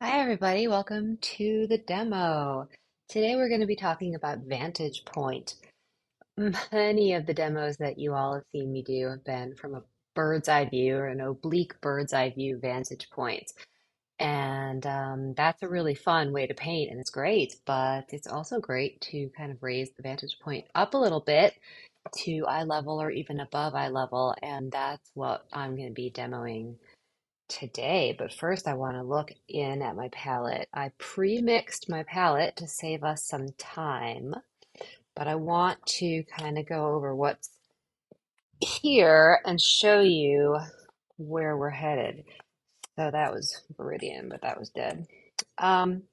Hi, everybody. Welcome to the demo. Today we're going to be talking about Vantage Point. Many of the demos that you all have seen me do have been from a bird's eye view or an oblique bird's eye view vantage point. And that's a really fun way to paint, and it's great, but it's also great to kind of raise the vantage point up a little bit to eye level or even above eye level. And that's what I'm going to be demoing today, but first I want to look in at my palette. I pre-mixed my palette to save us some time, but I want to kind of go over what's here and show you where we're headed. So that was Viridian, but that was dead. Um,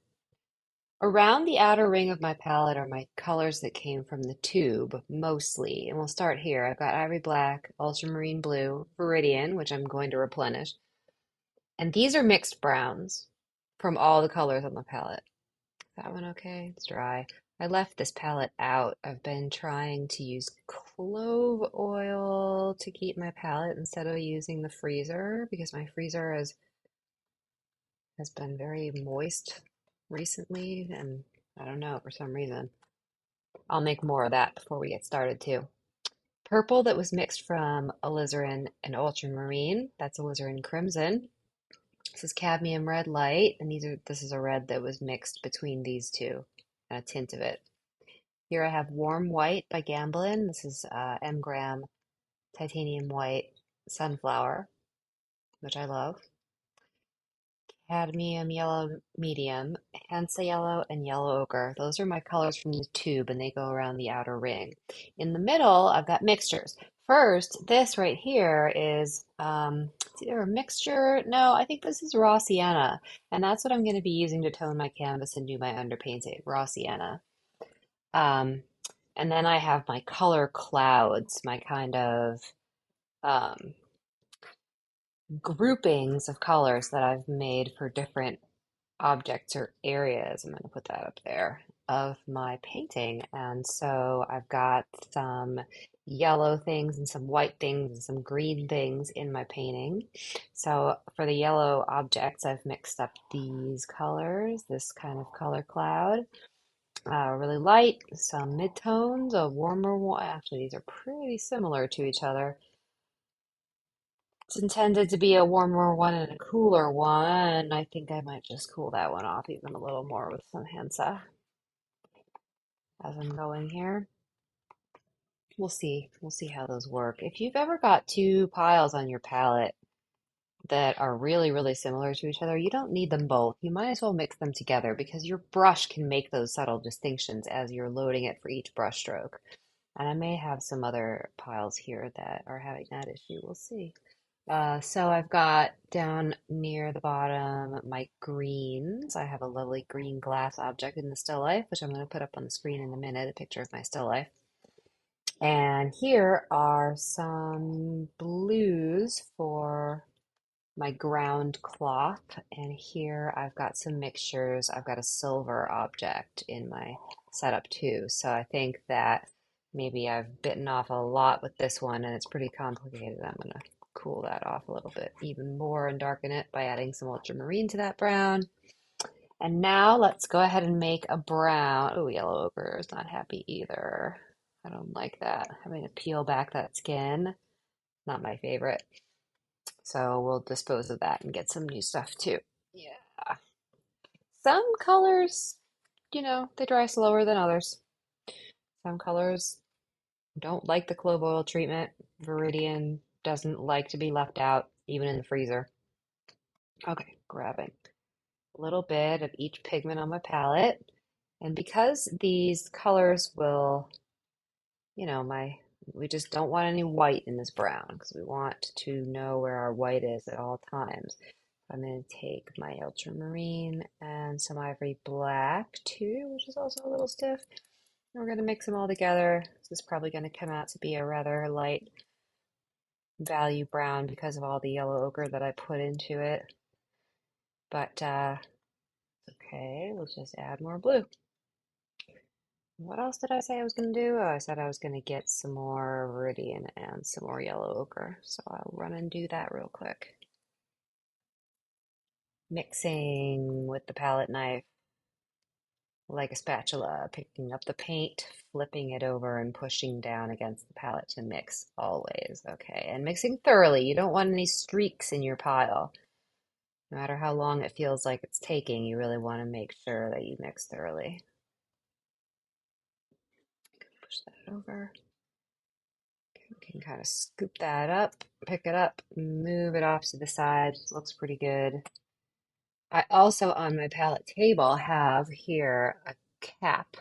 Around the outer ring of my palette are my colors that came from the tube, mostly. And we'll start here. I've got Ivory Black, Ultramarine Blue, Viridian, which I'm going to replenish. And these are mixed browns from all the colors on the palette. That one okay? It's dry. I left this palette out. I've been trying to use clove oil to keep my palette instead of using the freezer because my freezer has been very moist recently, and I don't know, for some reason. I'll make more of that before we get started too. Purple that was mixed from alizarin and ultramarine. That's alizarin crimson. This is cadmium red light, and this is a red that was mixed between these two, and a tint of it. Here I have warm white by Gamblin. This is M-gram titanium white sunflower, which I love. Cadmium yellow medium, Hansa yellow, and yellow ochre. Those are my colors from the tube, and they go around the outer ring. In the middle, I've got mixtures. First, this right here is it's either a mixture. No, I think this is raw sienna, and that's what I'm going to be using to tone my canvas and do my underpainting, raw sienna. Um, and then I have my color clouds, my kind of um, groupings of colors that I've made for different objects or areas. I'm going to put that up there of my painting. And so I've got some yellow things and some white things and some green things in my painting. So for the yellow objects, I've mixed up these colors, this kind of color cloud. Really light, some midtones, a warmer one. Actually, these are pretty similar to each other. It's intended to be a warmer one and a cooler one. I think I might just cool that one off even a little more with some Hansa as I'm going here. We'll see. We'll see how those work. If you've ever got two piles on your palette that are really, really similar to each other, you don't need them both. You might as well mix them together because your brush can make those subtle distinctions as you're loading it for each brush stroke. And I may have some other piles here that are having that issue. We'll see. So I've got down near the bottom my greens. I have a lovely green glass object in the still life, which I'm going to put up on the screen in a minute, a picture of my still life. And here are some blues for my ground cloth. And here I've got some mixtures. I've got a silver object in my setup too. So I think that maybe I've bitten off a lot with this one and it's pretty complicated. I'm going to cool that off a little bit even more and darken it by adding some ultramarine to that brown. And now let's go ahead and make a brown. Oh, yellow ochre is not happy either. I don't like that. Having to peel back that skin, not my favorite. So we'll dispose of that and get some new stuff too. Yeah. Some colors, they dry slower than others. Some colors don't like the clove oil treatment. Viridian doesn't like to be left out, even in the freezer. Okay, grabbing a little bit of each pigment on my palette. And because these colors will, we just don't want any white in this brown because we want to know where our white is at all times. I'm going to take my ultramarine and some ivory black too, which is also a little stiff. And we're going to mix them all together. This is probably going to come out to be a rather light value brown because of all the yellow ochre that I put into it. But okay, we'll just add more blue. What else did I say I was going to do? Oh, I said I was going to get some more Viridian and some more yellow ochre. So I'll run and do that real quick. mixing with the palette knife like a spatula, picking up the paint, flipping it over, and pushing down against the palette to mix always. Okay, and mixing thoroughly. You don't want any streaks in your pile. No matter how long it feels like it's taking, you really want to make sure that you mix thoroughly. Push that over. We can kind of scoop that up, pick it up, move it off to the side. Looks pretty good. I also, on my palette table, have here a cap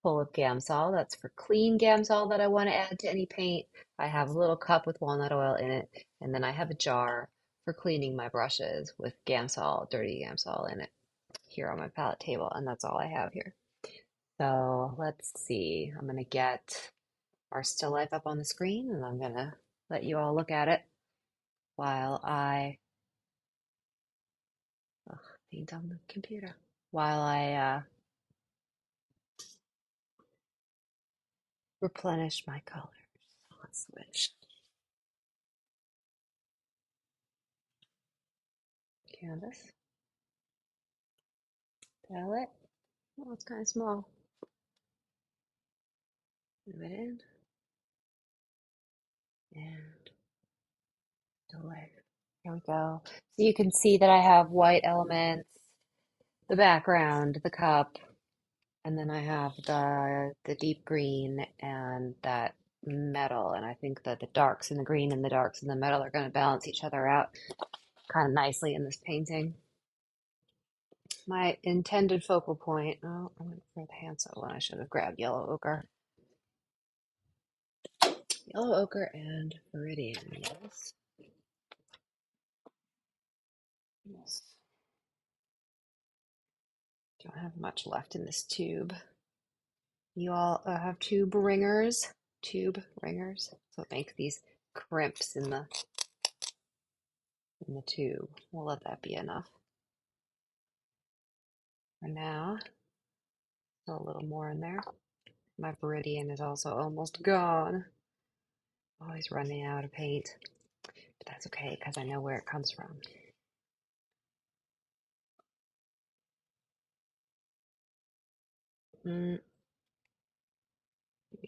full of Gamsol. That's for clean Gamsol that I want to add to any paint. I have a little cup with walnut oil in it, and then I have a jar for cleaning my brushes with Gamsol, dirty Gamsol in it here on my palette table, and that's all I have here. So let's see. I'm gonna get our still life up on the screen, and I'm gonna let you all look at it while I paint on the computer. While I replenish my colors. Let's switch. Canvas, palette. Oh, it's kind of small. Move it in and delay. Here we go. So you can see that I have white elements, the background, the cup, and then I have the deep green and that metal. And I think that the darks in the green and the darks in the metal are going to balance each other out kind of nicely in this painting. My intended focal point. Oh, I went for the Hanso one. I should have grabbed yellow ochre. Yellow ochre and Viridian, yes. Yes. Don't have much left in this tube. You all have tube ringers. So it makes these crimps in the tube. We'll let that be enough for now. A little more in there. My Viridian is also almost gone. Always running out of paint, but that's okay because I know where it comes from. Maybe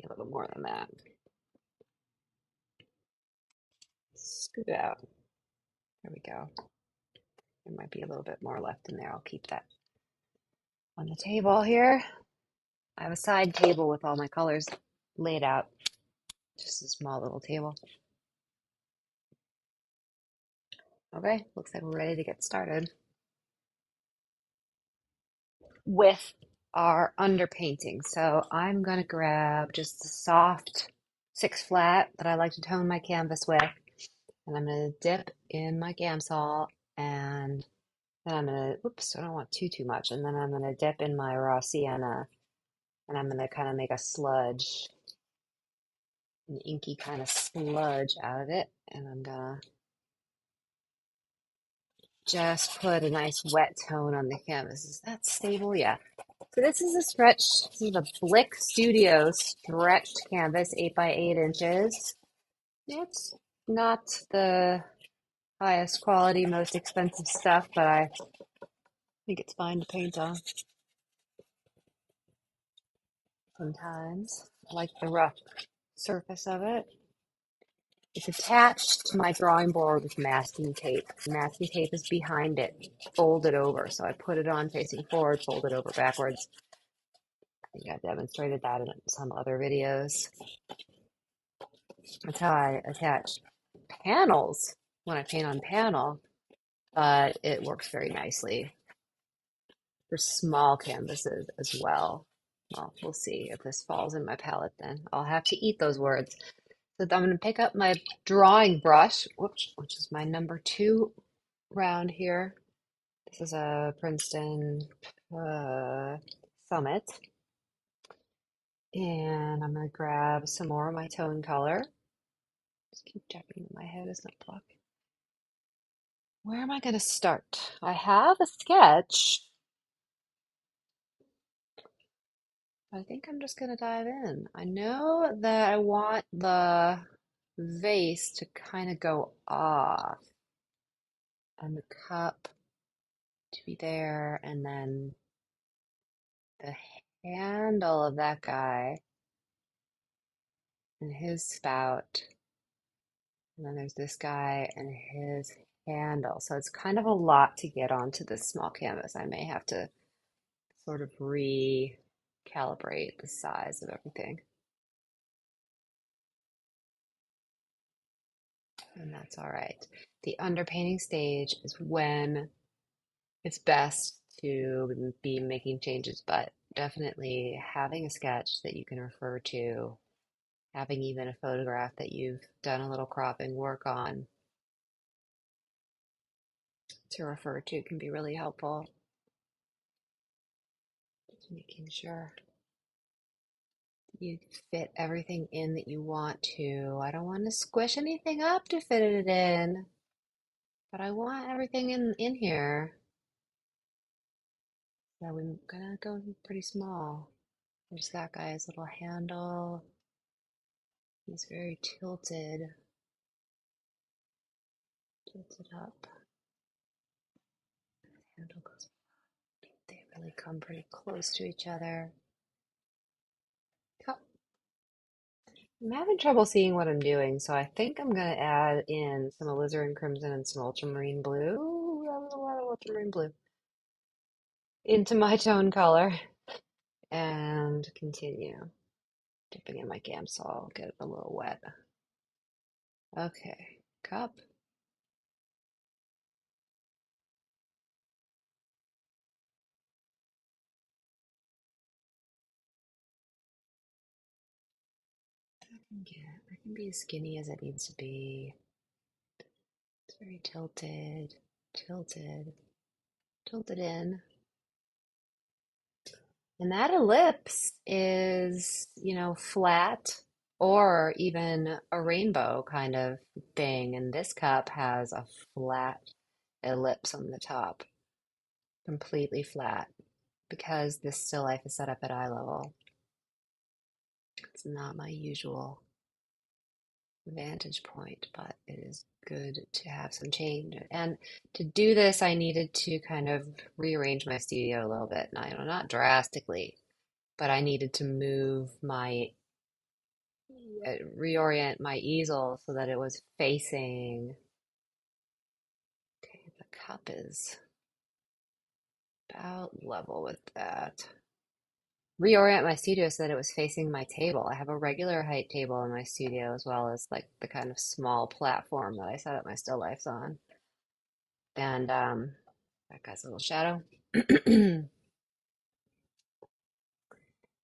a little more than that. Scoot it out. There we go. There might be a little bit more left in there. I'll keep that on the table here. I have a side table with all my colors laid out. Just a small little table. Okay, looks like we're ready to get started with our underpainting. So I'm going to grab just a soft 6 flat that I like to tone my canvas with. And I'm going to dip in my Gamsol and then I'm going to, oops, I don't want too much. And then I'm going to dip in my raw sienna and I'm going to kind of make a sludge, an inky kind of sludge out of it. And I'm going to just put a nice wet tone on the canvas. Is that stable? Yeah. So this is a stretch, this is a Blick Studio stretched canvas, 8 by 8 inches. It's not the highest quality, most expensive stuff, but I think it's fine to paint on. Sometimes I like the rough surface of it. It's attached to my drawing board with masking tape. The masking tape is behind it, folded over. So I put it on facing forward, fold it over backwards. I think I demonstrated that in some other videos. That's how I attach panels when I paint on panel, but it works very nicely for small canvases as well. Well, we'll see if this falls in my palette then. I'll have to eat those words. So I'm going to pick up my drawing brush, which is my number 2 round here. This is a Princeton Summit. And I'm going to grab some more of my tone color. Just keep checking that my head is not blocking. Where am I going to start? I have a sketch. I think I'm just going to dive in. I know that I want the vase to kind of go off and the cup to be there, and then the handle of that guy and his spout, and then there's this guy and his handle. So it's kind of a lot to get onto this small canvas. I may have to sort of recalibrate the size of everything. And that's all right. The underpainting stage is when it's best to be making changes, but definitely having a sketch that you can refer to, having even a photograph that you've done a little cropping work on to refer to can be really helpful. Just making sure you fit everything in that you want to. I don't want to squish anything up to fit it in, but I want everything in here. So I'm gonna go pretty small. There's that guy's little handle. He's very tilted up. Handle goes. They really come pretty close to each other. Oh, I'm having trouble seeing what I'm doing, so I think I'm gonna add in some alizarin crimson and some ultramarine blue. A lot of ultramarine blue into my tone color and continue dipping in my Gamsol, get it a little wet. Okay, cup. I can be as skinny as it needs to be. It's very tilted, tilted in. And that ellipse is, flat or even a rainbow kind of thing. And this cup has a flat ellipse on the top, completely flat, because this still life is set up at eye level. It's not my usual vantage point, but it is good to have some change. And to do this, I needed to kind of rearrange my studio a little bit. Now, not drastically, but I needed to reorient my easel so that it was facing. Okay, the cup is about level with that. Reorient my studio so that it was facing my table. I have a regular height table in my studio as well as like the kind of small platform that I set up my still lifes on. And that guy's a little shadow.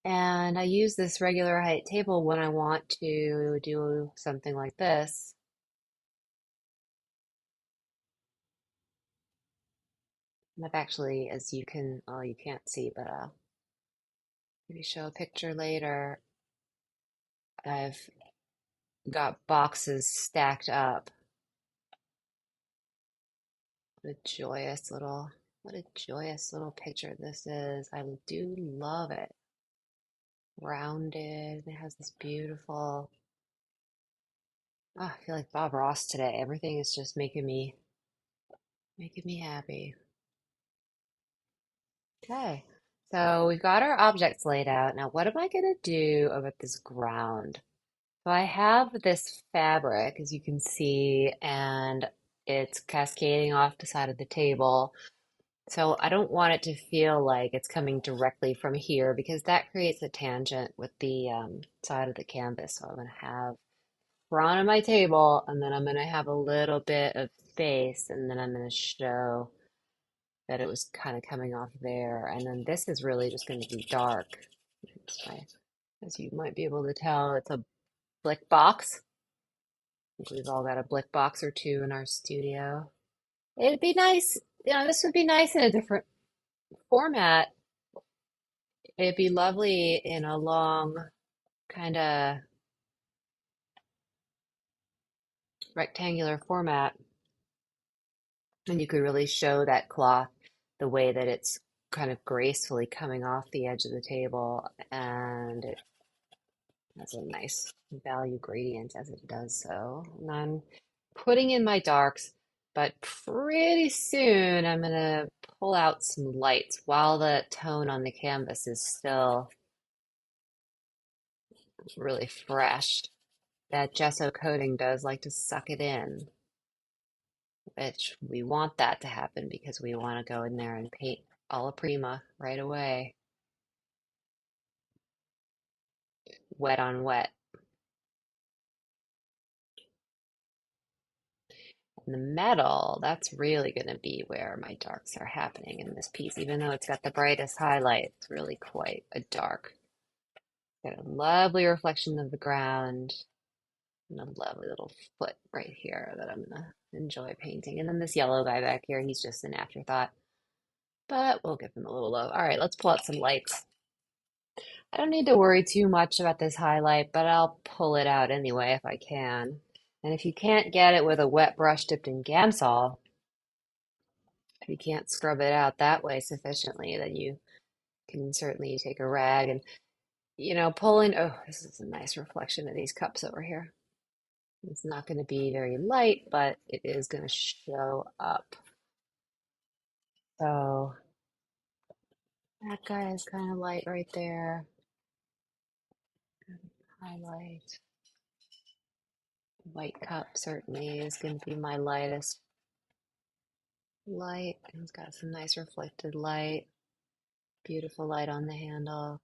And I use this regular height table when I want to do something like this. And I've actually, as you can, oh, you can't see, but I'll maybe show a picture later. I've got boxes stacked up. What a joyous little picture this is. I do love it. Rounded. It has this beautiful, I feel like Bob Ross today. Everything is just making me happy. Okay. So we've got our objects laid out. Now, what am I going to do about this ground? So I have this fabric, as you can see, and it's cascading off the side of the table. So I don't want it to feel like it's coming directly from here because that creates a tangent with the side of the canvas. So I'm going to have front of my table, and then I'm going to have a little bit of space, and then I'm going to show that it was kind of coming off there. And then this is really just going to be dark. As you might be able to tell, it's a blick box. I think we've all got a blick box or two in our studio. It'd be nice, this would be nice in a different format. It'd be lovely in a long kind of rectangular format. And you could really show that cloth the way that it's kind of gracefully coming off the edge of the table. And it has a nice value gradient as it does so. And I'm putting in my darks, but pretty soon I'm gonna pull out some lights while the tone on the canvas is still really fresh. That gesso coating does like to suck it in, which we want that to happen because we want to go in there and paint alla prima right away, wet on wet. And the metal, that's really going to be where my darks are happening in this piece, even though it's got the brightest highlight, it's really quite a dark. Got a lovely reflection of the ground and a lovely little foot right here that I'm gonna enjoy painting. And then this yellow guy back here, he's just an afterthought, but we'll give him a little love. All right, let's pull out some lights. I don't need to worry too much about this highlight, but I'll pull it out anyway if I can. And if you can't get it with a wet brush dipped in Gamsol, if you can't scrub it out that way sufficiently, then you can certainly take a rag and, pulling. Oh, this is a nice reflection of these cups over here. It's not going to be very light, but it is going to show up. So that guy is kind of light right there. Highlight. White cup certainly is going to be my lightest light. It's got some nice reflected light. Beautiful light on the handle.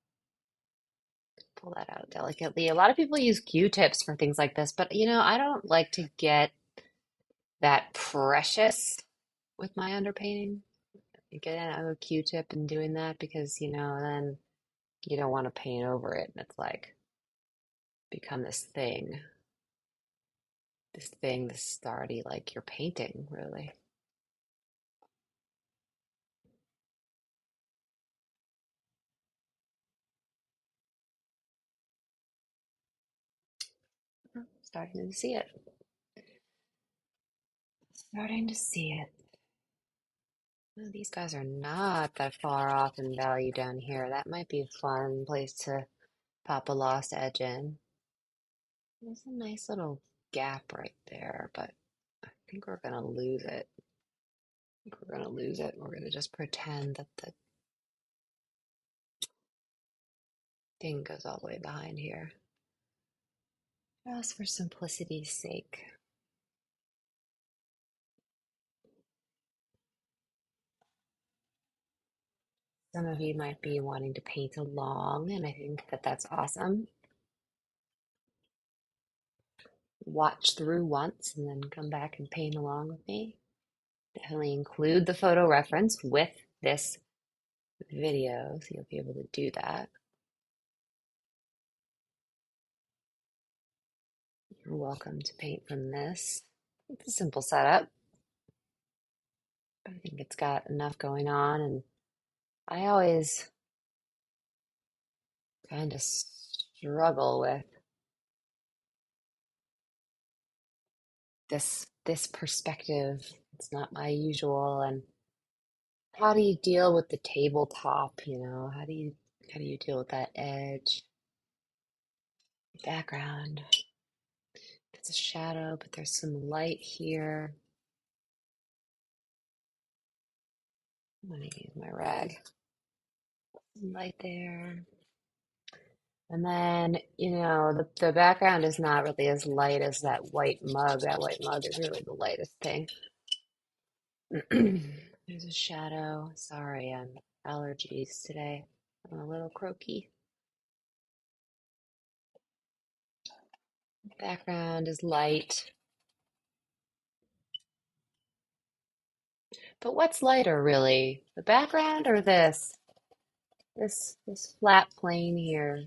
Pull that out delicately. A lot of people use Q-tips for things like this, but I don't like to get that precious with my underpainting. Getting out a Q-tip and doing that because, then you don't want to paint over it. And it's like become this already like you're painting, really. Starting to see it. Starting to see it. Well, these guys are not that far off in value down here. That might be a fun place to pop a lost edge in. There's a nice little gap right there, but I think we're gonna lose it. We're gonna lose it. We're gonna just pretend that the thing goes all the way behind here. Just for simplicity's sake. Some of you might be wanting to paint along, and I think that that's awesome. Watch through once and then come back and paint along with me. Definitely include the photo reference with this video so you'll be able to do that. You're welcome to paint from this. It's a simple setup. I think it's got enough going on, and I always kind of struggle with this perspective. It's not my usual, and how do you deal with the tabletop, how do you deal with that edge, background? It's a shadow, but there's some light here. I'm gonna use my rag. Some light there. And then, the background is not really as light as that white mug. That white mug is really the lightest thing. There's a shadow. Sorry, I'm allergies today. I'm a little croaky. Background is light. But what's lighter really? The background or this? This flat plane here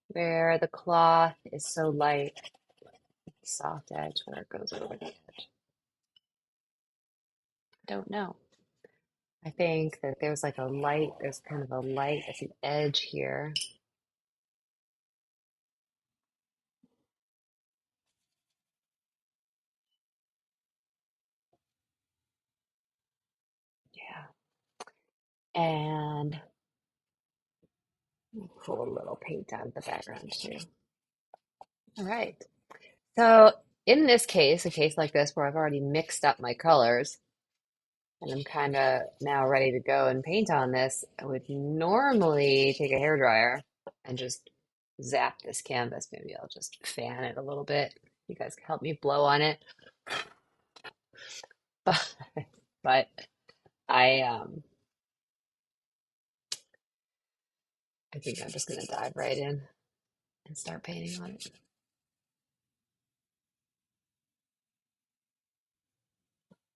where the cloth is so light, soft edge where it goes over the edge. I don't know. I think that there's like a light, there's kind of a light, there's an edge here. Yeah. And pull a little paint out of the background too. All right. So in this case, a case like this where I've already mixed up my colors and I'm kind of now ready to go and paint on this, I would normally take a hairdryer and just zap this canvas. Maybe I'll just fan it a little bit. You guys can help me blow on it. But, but I think I'm just gonna dive right in and start painting on it.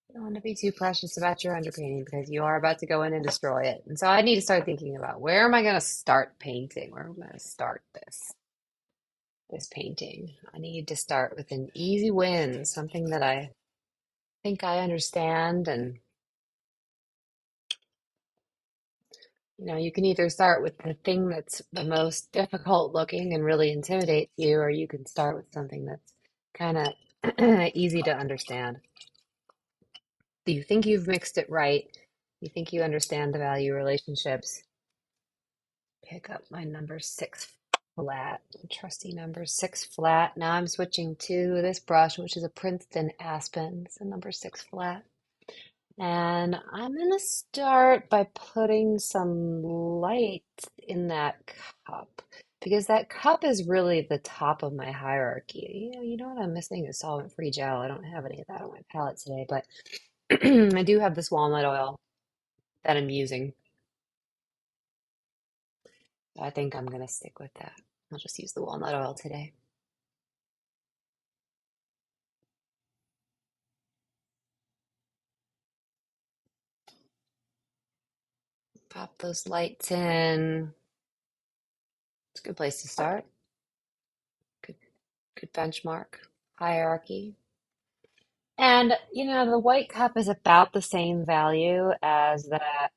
You don't want to be too precious about your underpainting because you are about to go in and destroy it. And so I need to start thinking about where am I going to start painting? Where am I going to start this painting? I need to start with an easy win, something that I think I understand. And you can either start with the thing that's the most difficult looking and really intimidates you, or you can start with something that's kind of easy to understand. Do you think you've mixed it right? You think you understand the value relationships? Pick up my number six flat, trusty number six flat. Now I'm switching to this brush, which is a Princeton Aspen. It's a number six flat. And I'm going to start by putting some light in that cup because that cup is really the top of my hierarchy. You know what I'm missing is solvent-free gel. I don't have any of that on my palette today, but I do have this walnut oil that I'm using. I think I'm going to stick with that. I'll just use the walnut oil today. Pop those lights in. It's a good place to start. Good, good benchmark. Hierarchy. And, the white cup is about the same value as that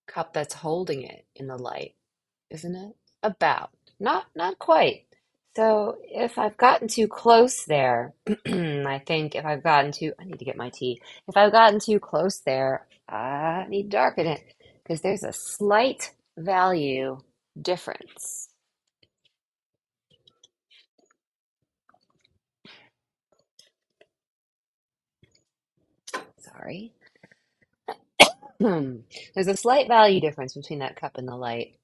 cup that's holding it in the light, isn't it? About. Not quite. So if I've gotten too close there, I think if I've gotten too, I need to get my tea. If I've gotten too close there, I need to darken it because there's a slight value difference. Sorry. There's a slight value difference between that cup and the light.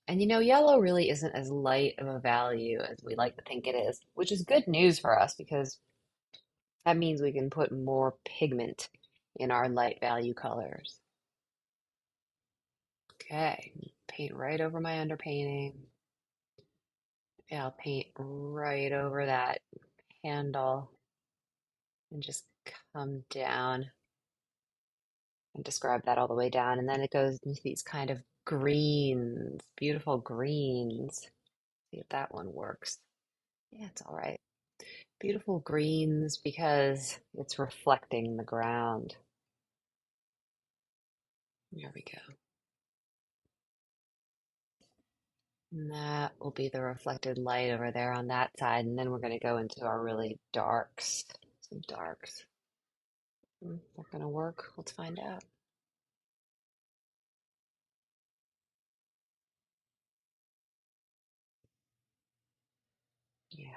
And yellow really isn't as light of a value as we like to think it is, which is good news for us because that means we can put more pigment in our light value colors. Okay, paint right over my underpainting. Yeah, I'll paint right over that handle and just come down and describe that all the way down. And then it goes into these kind of greens, beautiful greens. See if that one works. Yeah, it's all right. Beautiful greens because it's reflecting the ground. There we go. And that will be the reflected light over there on that side. And then we're going to go into our really darks. Some darks. They're going to work. Let's find out. Yeah,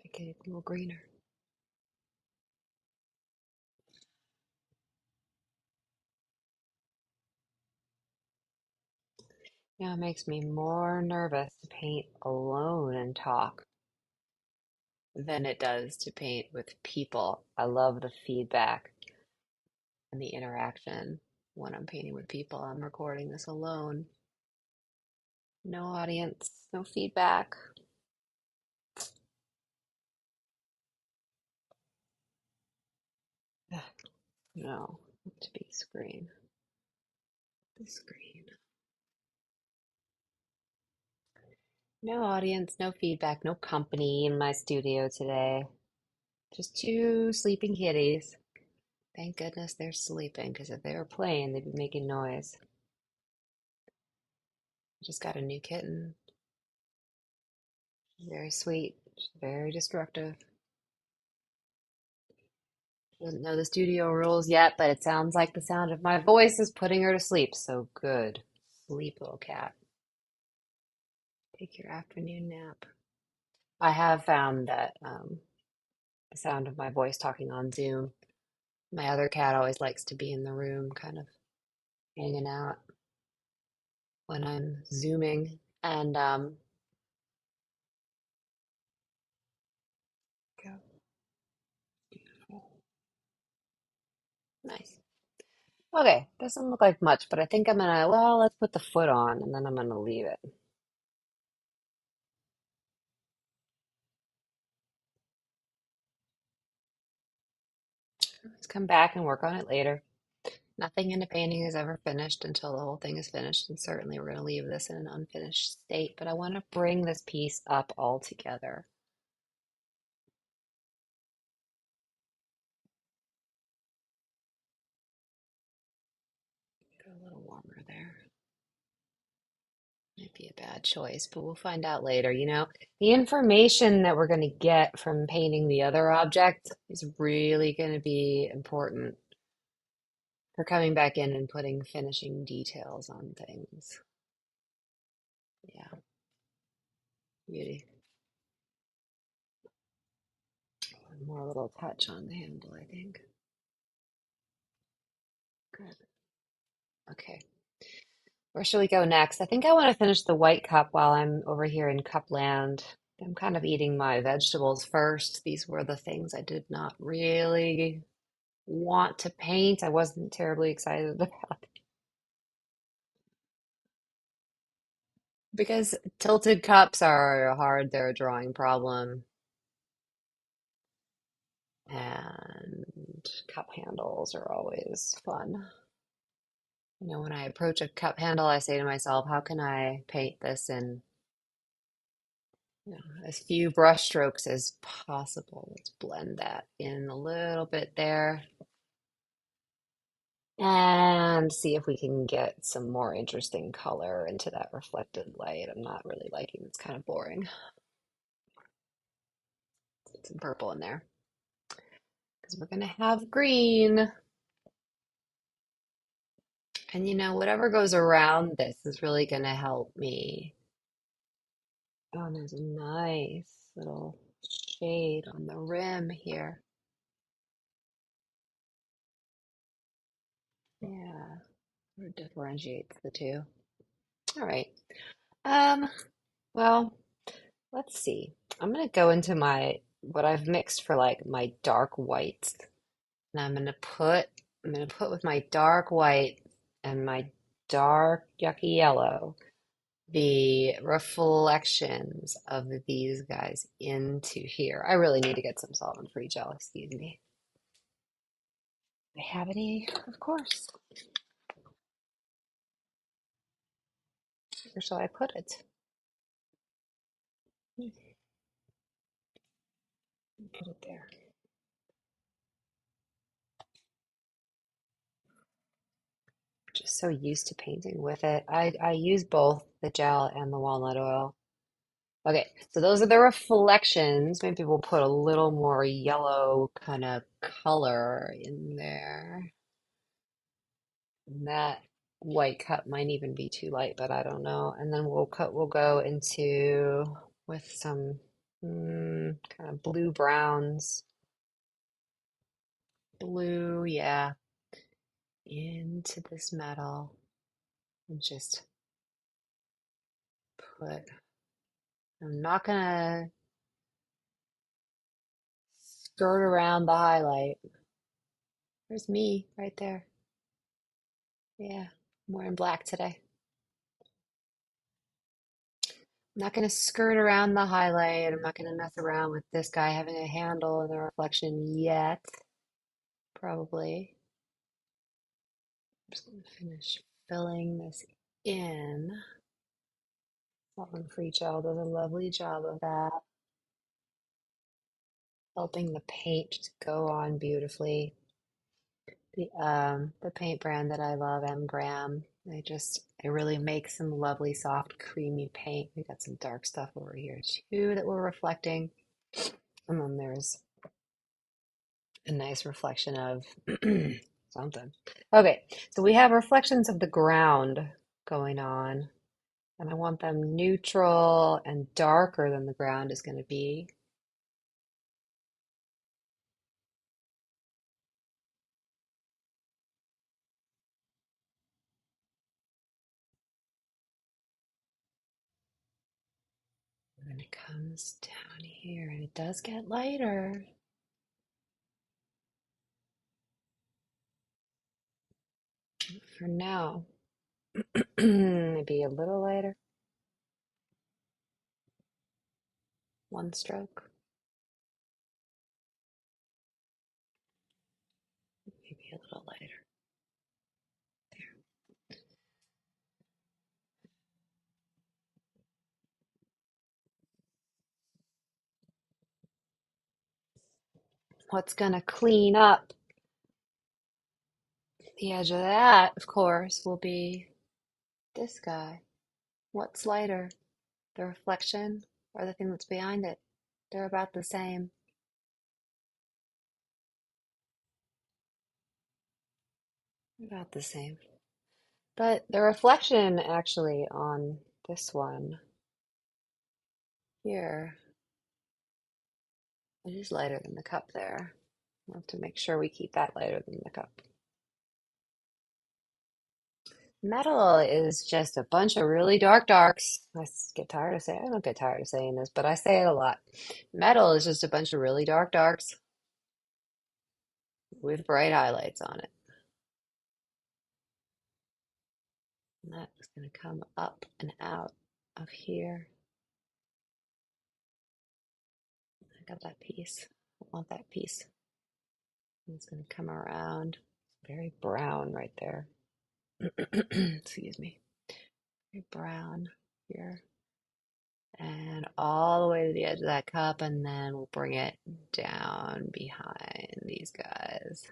make it a little greener. Yeah, it makes me more nervous to paint alone and talk than it does to paint with people. I love the feedback and the interaction when I'm painting with people. I'm recording this alone. No audience, no feedback. No, to be screen. The screen. No audience, no feedback, no company in my studio today. Just two sleeping kitties. Thank goodness they're sleeping, because if they were playing, they'd be making noise. Just got a new kitten. She's very sweet. She's very destructive. Doesn't know the studio rules yet, but it sounds like the sound of my voice is putting her to sleep. So good. Sleep, little cat. Take your afternoon nap. I have found that the sound of my voice talking on Zoom, my other cat always likes to be in the room, kind of hanging out when I'm Zooming. And go. Nice. Okay, doesn't look like much, but I think I'm gonna, well, let's put the foot on and then I'm gonna leave it. Let's come back and work on it later. Nothing in the painting is ever finished until the whole thing is finished, and certainly we're gonna leave this in an unfinished state, but I want to bring this piece up all together. Go a little warmer there. Might be a bad choice, but we'll find out later. You know, the information that we're going to get from painting the other object is really going to be important for coming back in and putting finishing details on things. Yeah, beauty. One more little touch on the handle, I think. Good. Okay. Where should we go next? I think I want to finish the white cup while I'm over here in Cupland. I'm kind of eating my vegetables first. These were the things I did not really want to paint. I wasn't terribly excited about because tilted cups are hard. They're a drawing problem, and cup handles are always fun. You know, when I approach a cup handle, I say to myself, how can I paint this in, you know, as few brush strokes as possible? Let's blend that in a little bit there and see if we can get some more interesting color into that reflected light. I'm not really liking it's kind of boring. Put some purple in there because we're gonna have green. And you know, whatever goes around this is really gonna help me. Oh, there's a nice little shade on the rim here. Yeah, it differentiates the two. All right. Um, well, let's see. I'm gonna go into my what I've mixed for like my dark whites. And I'm gonna put with my dark white and my dark yucky yellow the reflections of these guys into here. I really need to get some solvent-free gel, excuse me. I have any? Of course. Where shall I put it? Put it there. Just so used to painting with it. I use both the gel and the walnut oil. Okay, so those are the reflections. Maybe we'll put a little more yellow kind of color in there. And that white cup might even be too light, but I don't know. And then we'll go into with some kind of blue browns. Blue, yeah, into this metal and just put, I'm not gonna skirt around the highlight. There's me right there. Yeah, I'm wearing black today. I'm not gonna skirt around the highlight. I'm not gonna mess around with this guy having a handle in the reflection yet. Probably. I'm just gonna finish filling this in. Solvent-free gel does a lovely job of that, helping the paint just go on beautifully. The paint brand that I love, M. Graham. They really make some lovely, soft, creamy paint. We got some dark stuff over here too that we're reflecting. And then there's a nice reflection of something. Okay, so we have reflections of the ground going on. And I want them neutral and darker than the ground is going to be. And then it comes down here and it does get lighter for now. Maybe a little lighter, one stroke, maybe a little lighter. What's going to clean up the edge of that, of course, will be this guy. What's lighter? The reflection or the thing that's behind it? They're about the same. About the same. But the reflection actually on this one here, it is lighter than the cup there. We'll have to make sure we keep that lighter than the cup. Metal is just a bunch of really dark darks. Get tired of saying, I don't get tired of saying this, but I say it a lot. Metal is just a bunch of really dark darks with bright highlights on it. And that's going to come up and out of here. I got that piece. I want that piece. And it's going to come around. Very brown right there. Excuse me. Very brown here. And all the way to the edge of that cup, and then we'll bring it down behind these guys.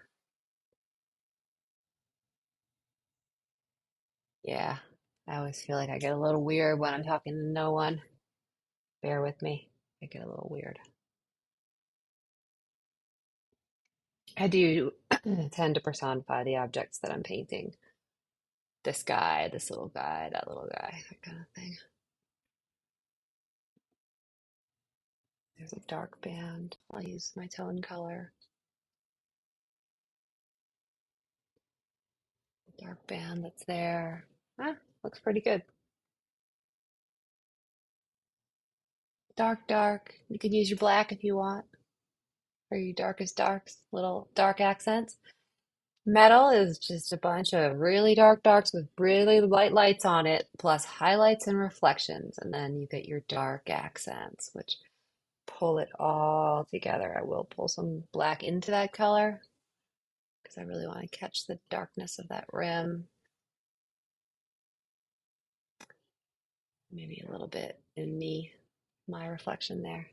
Yeah, I always feel like I get a little weird when I'm talking to no one. Bear with me. I get a little weird. I do tend to personify the objects that I'm painting. This guy, this little guy, that little guy, that kind of thing. There's a dark band. I'll use my tone color. Dark band that's there. Ah, looks pretty good. Dark, dark. You could use your black if you want, or your darkest darks, little dark accents. Metal is just a bunch of really dark darks with really light lights on it, plus highlights and reflections, and then you get your dark accents, which pull it all together. I will pull some black into that color because I really want to catch the darkness of that rim. Maybe a little bit in my reflection there.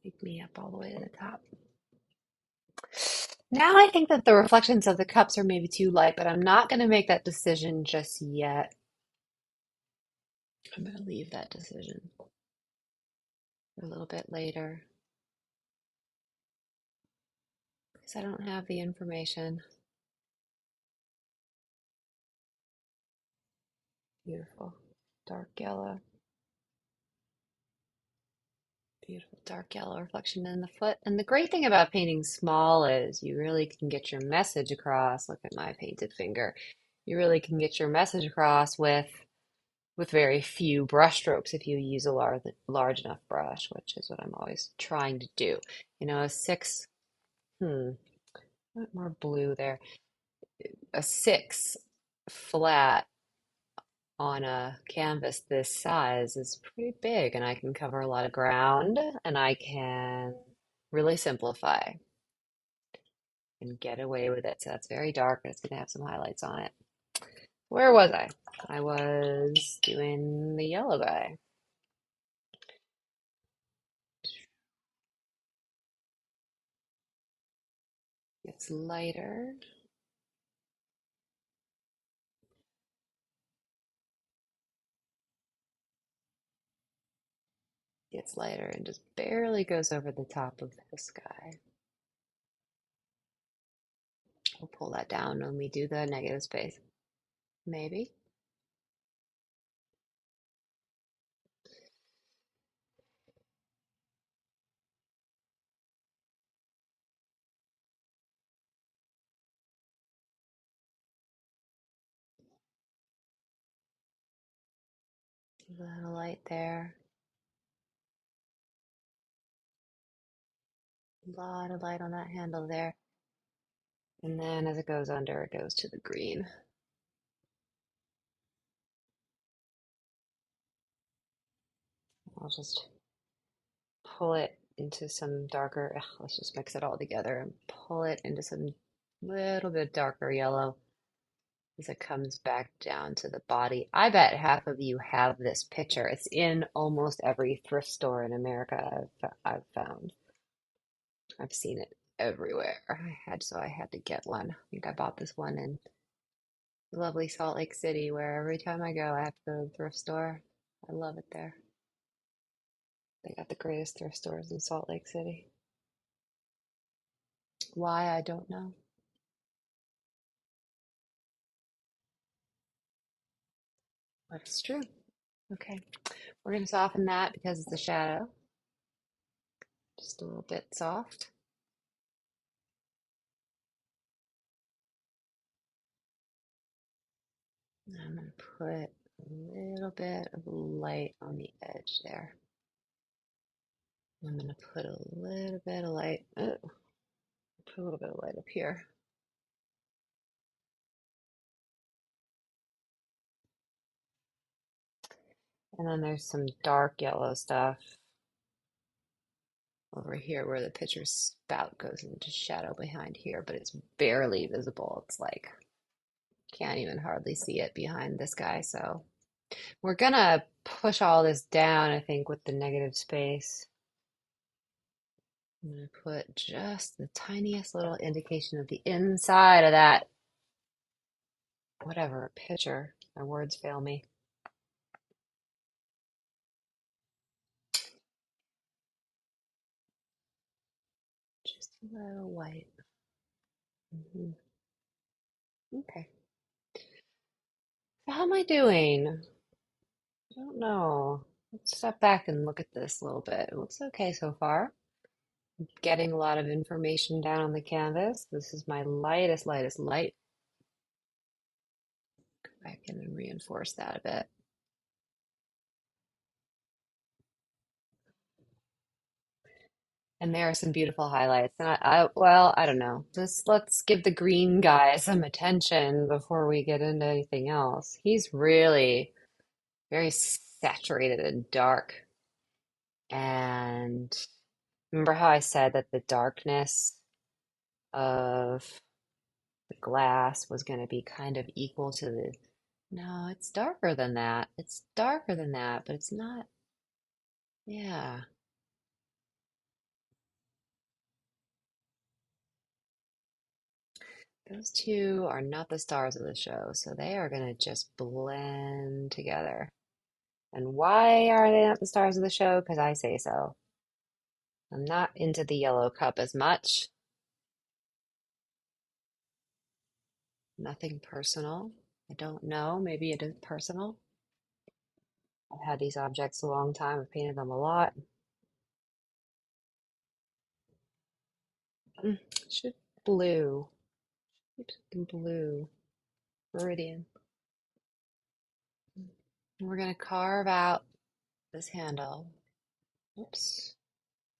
Take me up all the way to the top. Now I think that the reflections of the cups are maybe too light, but I'm not going to make that decision just yet. I'm going to leave that decision for a little bit later because I don't have the information. Beautiful. Dark yellow. Beautiful dark yellow reflection in the foot. And the great thing about painting small is you really can get your message across. Look at my painted finger. You really can get your message across with very few brush strokes if you use a large enough brush, which is what I'm always trying to do. You know, a six, a bit more blue there. A six flat on a canvas this size is pretty big, and I can cover a lot of ground, and I can really simplify and get away with it. So that's very dark, and it's going to have some highlights on it. Where was I? I was doing the yellow guy. It's lighter. Gets lighter and just barely goes over the top of this guy. We'll pull that down when we do the negative space. maybe. A little light there. A lot of light on that handle there. And then as it goes under, it goes to the green. I'll just pull it into some darker, let's just mix it all together and pull it into some little bit darker yellow as it comes back down to the body. I bet half of you have this picture. It's in almost every thrift store in America I've found. I've seen it everywhere. So I had to get one. I think I bought this one in lovely Salt Lake City, where every time I go, I have to go to the thrift store. I love it there. They got the greatest thrift stores in Salt Lake City. Why, I don't know. But it's true. Okay, we're going to soften that because it's a shadow. Just a little bit soft. And I'm going to put a little bit of light on the edge there. I'm going to put a little bit of light. Oh, put a little bit of light up here. And then there's some dark yellow stuff over here where the picture spout goes into shadow behind here, but it's barely visible. It's like, can't even hardly see it behind this guy. So we're gonna push all this down, I think, with the negative space. I'm gonna put just the tiniest little indication of the inside of that, whatever, picture. My words fail me. Just a little white. Mhm. Okay. So how am I doing? I don't know. Let's step back and look at this a little bit. It looks okay so far. Getting a lot of information down on the canvas. This is my lightest light. Go back in and reinforce that a bit. And there are some beautiful highlights. And well, I don't know. Let's give the green guy some attention before we get into anything else. He's really very saturated and dark. And remember how I said that the darkness of the glass was going to be kind of equal to the. No, it's darker than that. It's darker than that, but it's not. Yeah. Those two are not the stars of the show, so they are going to just blend together. And why are they not the stars of the show? Because I say so. I'm not into the yellow cup as much. Nothing personal. I don't know. Maybe it is personal. I've had these objects a long time. I've painted them a lot. Should blue. Keep something blue. Meridian. And we're going to carve out this handle. Oops.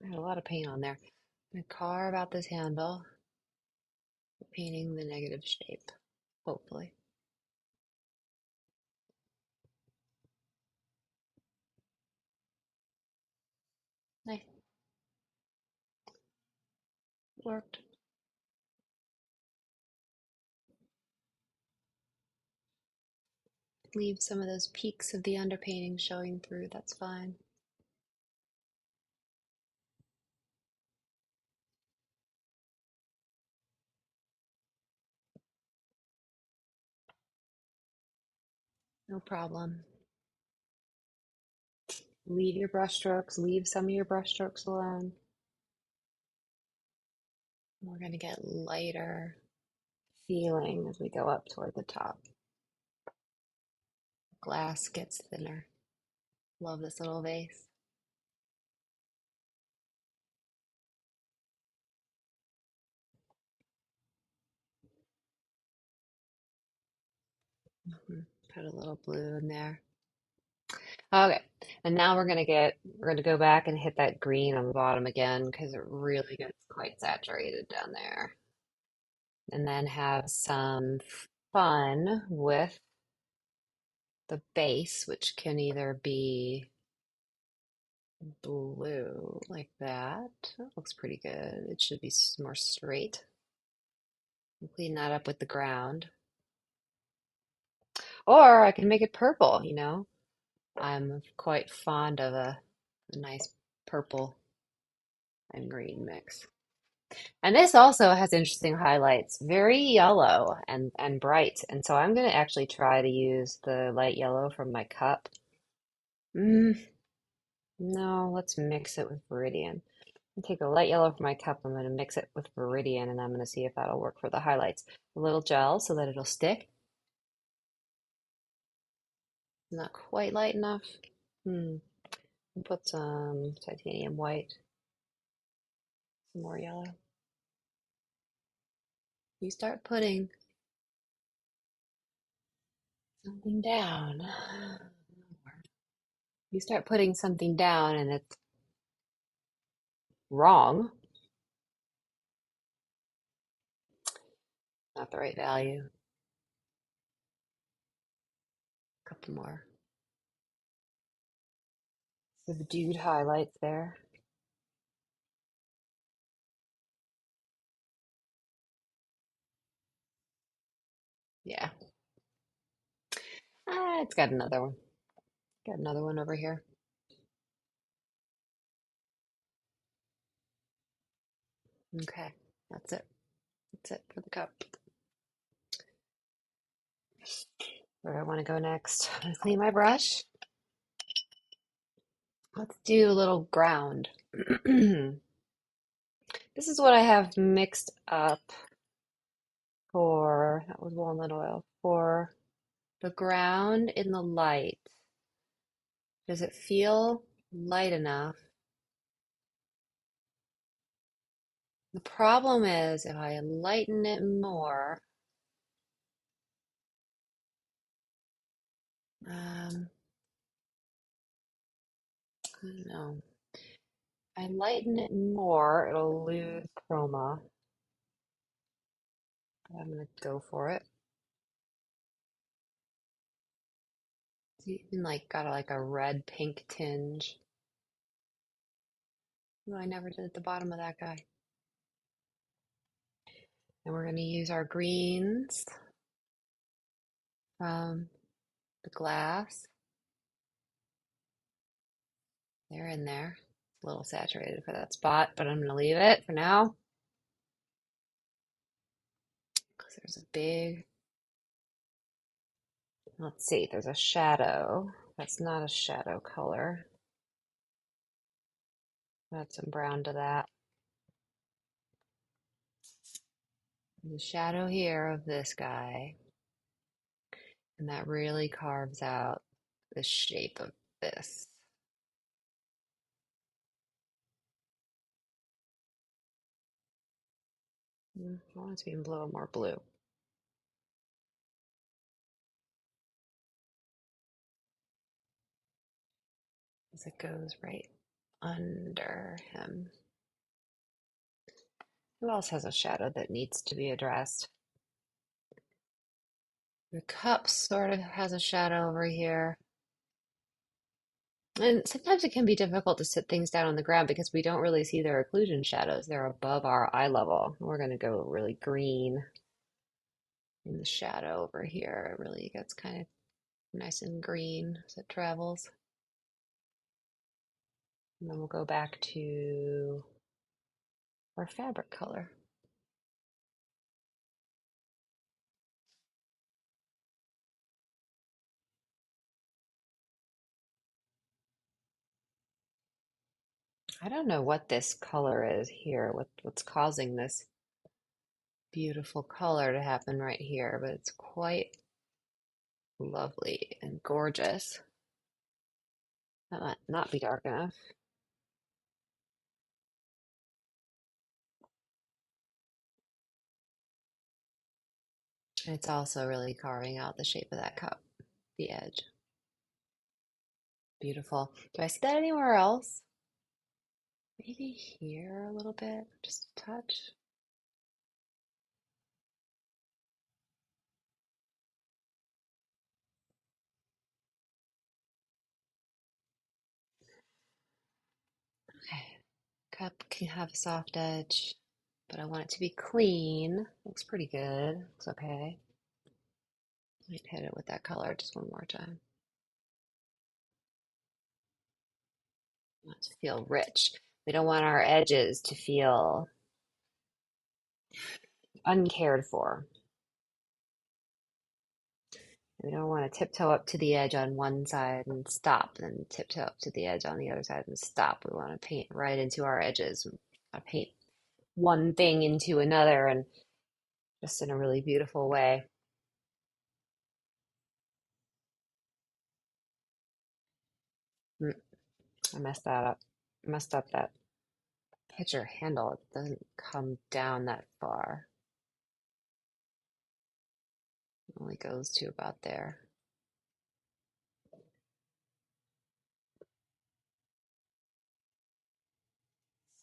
I had a lot of paint on there. I'm going to carve out this handle, painting the negative shape, hopefully. Nice. Worked. Leave some of those peaks of the underpainting showing through. That's fine. No problem. Leave your brush strokes. Leave some of your brush strokes alone. We're going to get lighter feeling as we go up toward the top. glass gets thinner. Love this little vase. Put a little blue in there. Okay, and now we're gonna go back and hit that green on the bottom again because it really gets quite saturated down there. And then have some fun with the base, which can either be blue like that. That looks pretty good. It should be more straight. Clean that up with the ground. Or I can make it purple, you know. I'm quite fond of a nice purple and green mix. And this also has interesting highlights, very yellow and bright. And so I'm going to actually try to use the light yellow from my cup. Mm, no, let's mix it with Viridian. I'll take the light yellow from my cup. I'm going to mix it with Viridian, and I'm going to see if that'll work for the highlights. A little gel so that it'll stick. Not quite light enough. Hmm. Put some titanium white, some more yellow. You start putting something down. You start putting something down and it's wrong, not the right value. A couple more subdued highlights there. Yeah. It's got another one. Got another one over here. Okay, that's it. That's it for the cup. Where do I want to go next? I'm gonna clean my brush. Let's do a little ground. This is what I have mixed up for, that was walnut oil, for the ground in the light. Does it feel light enough? The problem is if I lighten it more, I don't know. I lighten it more, it'll lose chroma. But I'm gonna go for it. It's even like got like a red pink tinge. Oh, I never did at the bottom of that guy. And we're gonna use our greens from the glass. They're in there. It's a little saturated for that spot, but I'm gonna leave it for now. Because there's a big, let's see, there's a shadow. That's not a shadow color. Add some brown to that. The shadow here of this guy, and that really carves out the shape of this. I want it to be a little more blue. As it goes right under him. Who else has a shadow that needs to be addressed? The cup sort of has a shadow over here. And sometimes it can be difficult to sit things down on the ground because we don't really see their occlusion shadows. They're above our eye level. We're going to go really green in the shadow over here. It really gets kind of nice and green as it travels. And then we'll go back to our fabric color. I don't know what this color is here, what's causing this beautiful color to happen right here, but it's quite lovely and gorgeous. That might not be dark enough. And it's also really carving out the shape of that cup, the edge. Beautiful. Do I see that anywhere else? Maybe here a little bit, just a touch. Okay. Cup can have a soft edge, but I want it to be clean. Looks pretty good. Looks okay. Might hit it with that color just one more time. I want it to feel rich. We don't want our edges to feel uncared for. We don't want to tiptoe up to the edge on one side and stop, and tiptoe up to the edge on the other side and stop. We want to paint right into our edges. We want to paint one thing into another and just in a really beautiful way. Mm, I messed that up. Messed up that picture handle. It doesn't come down that far. It only goes to about there.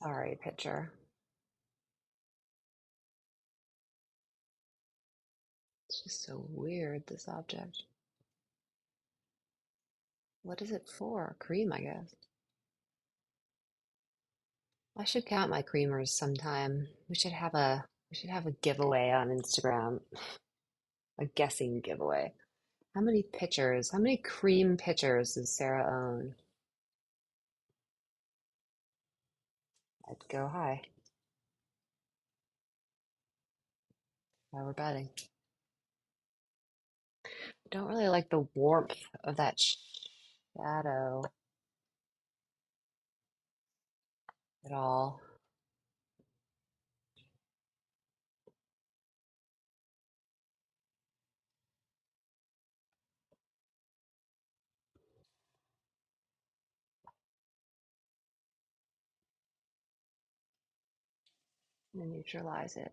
Sorry, picture. It's just so weird, this object. What is it for? Cream, I guess. I should count my creamers sometime. We should have a giveaway on Instagram, a guessing giveaway. How many pitchers, how many cream pitchers does Sarah own? I'd go high. Now we're betting. Don't really like the warmth of that shadow at all. And neutralize it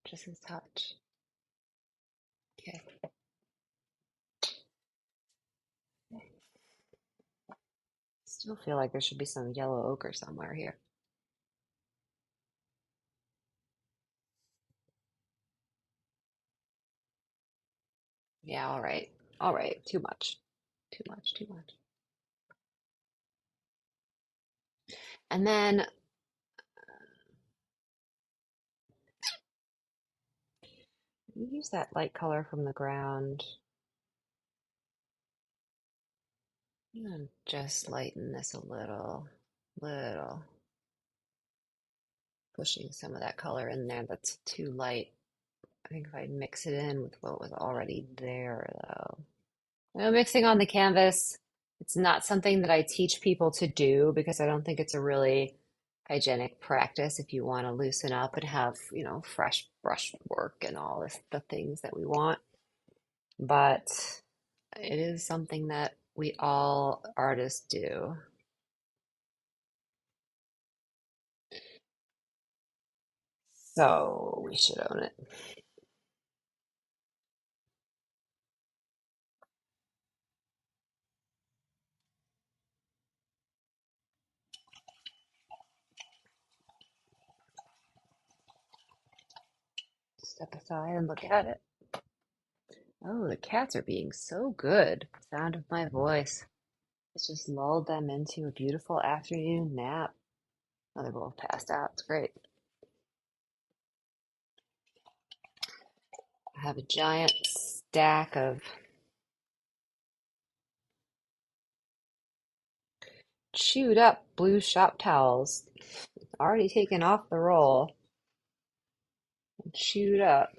just a touch. Okay. Still feel like there should be some yellow ochre somewhere here. Yeah, all right. All right. Too much. Too much. Too much. And then use that light color from the ground. And just lighten this a little. Pushing some of that color in there that's too light. I think if I mix it in with what was already there, though. No mixing on the canvas. It's not something that I teach people to do because I don't think it's a really hygienic practice if you want to loosen up and have, fresh brush work and all this, the things that we want. But it is something that we all artists do. So we should own it. Step aside and look at it. Oh, the cats are being so good. Sound of my voice. It's just lulled them into a beautiful afternoon nap. Oh, they're both passed out. It's great. I have a giant stack of chewed up blue shop towels, already taken off the roll and chewed up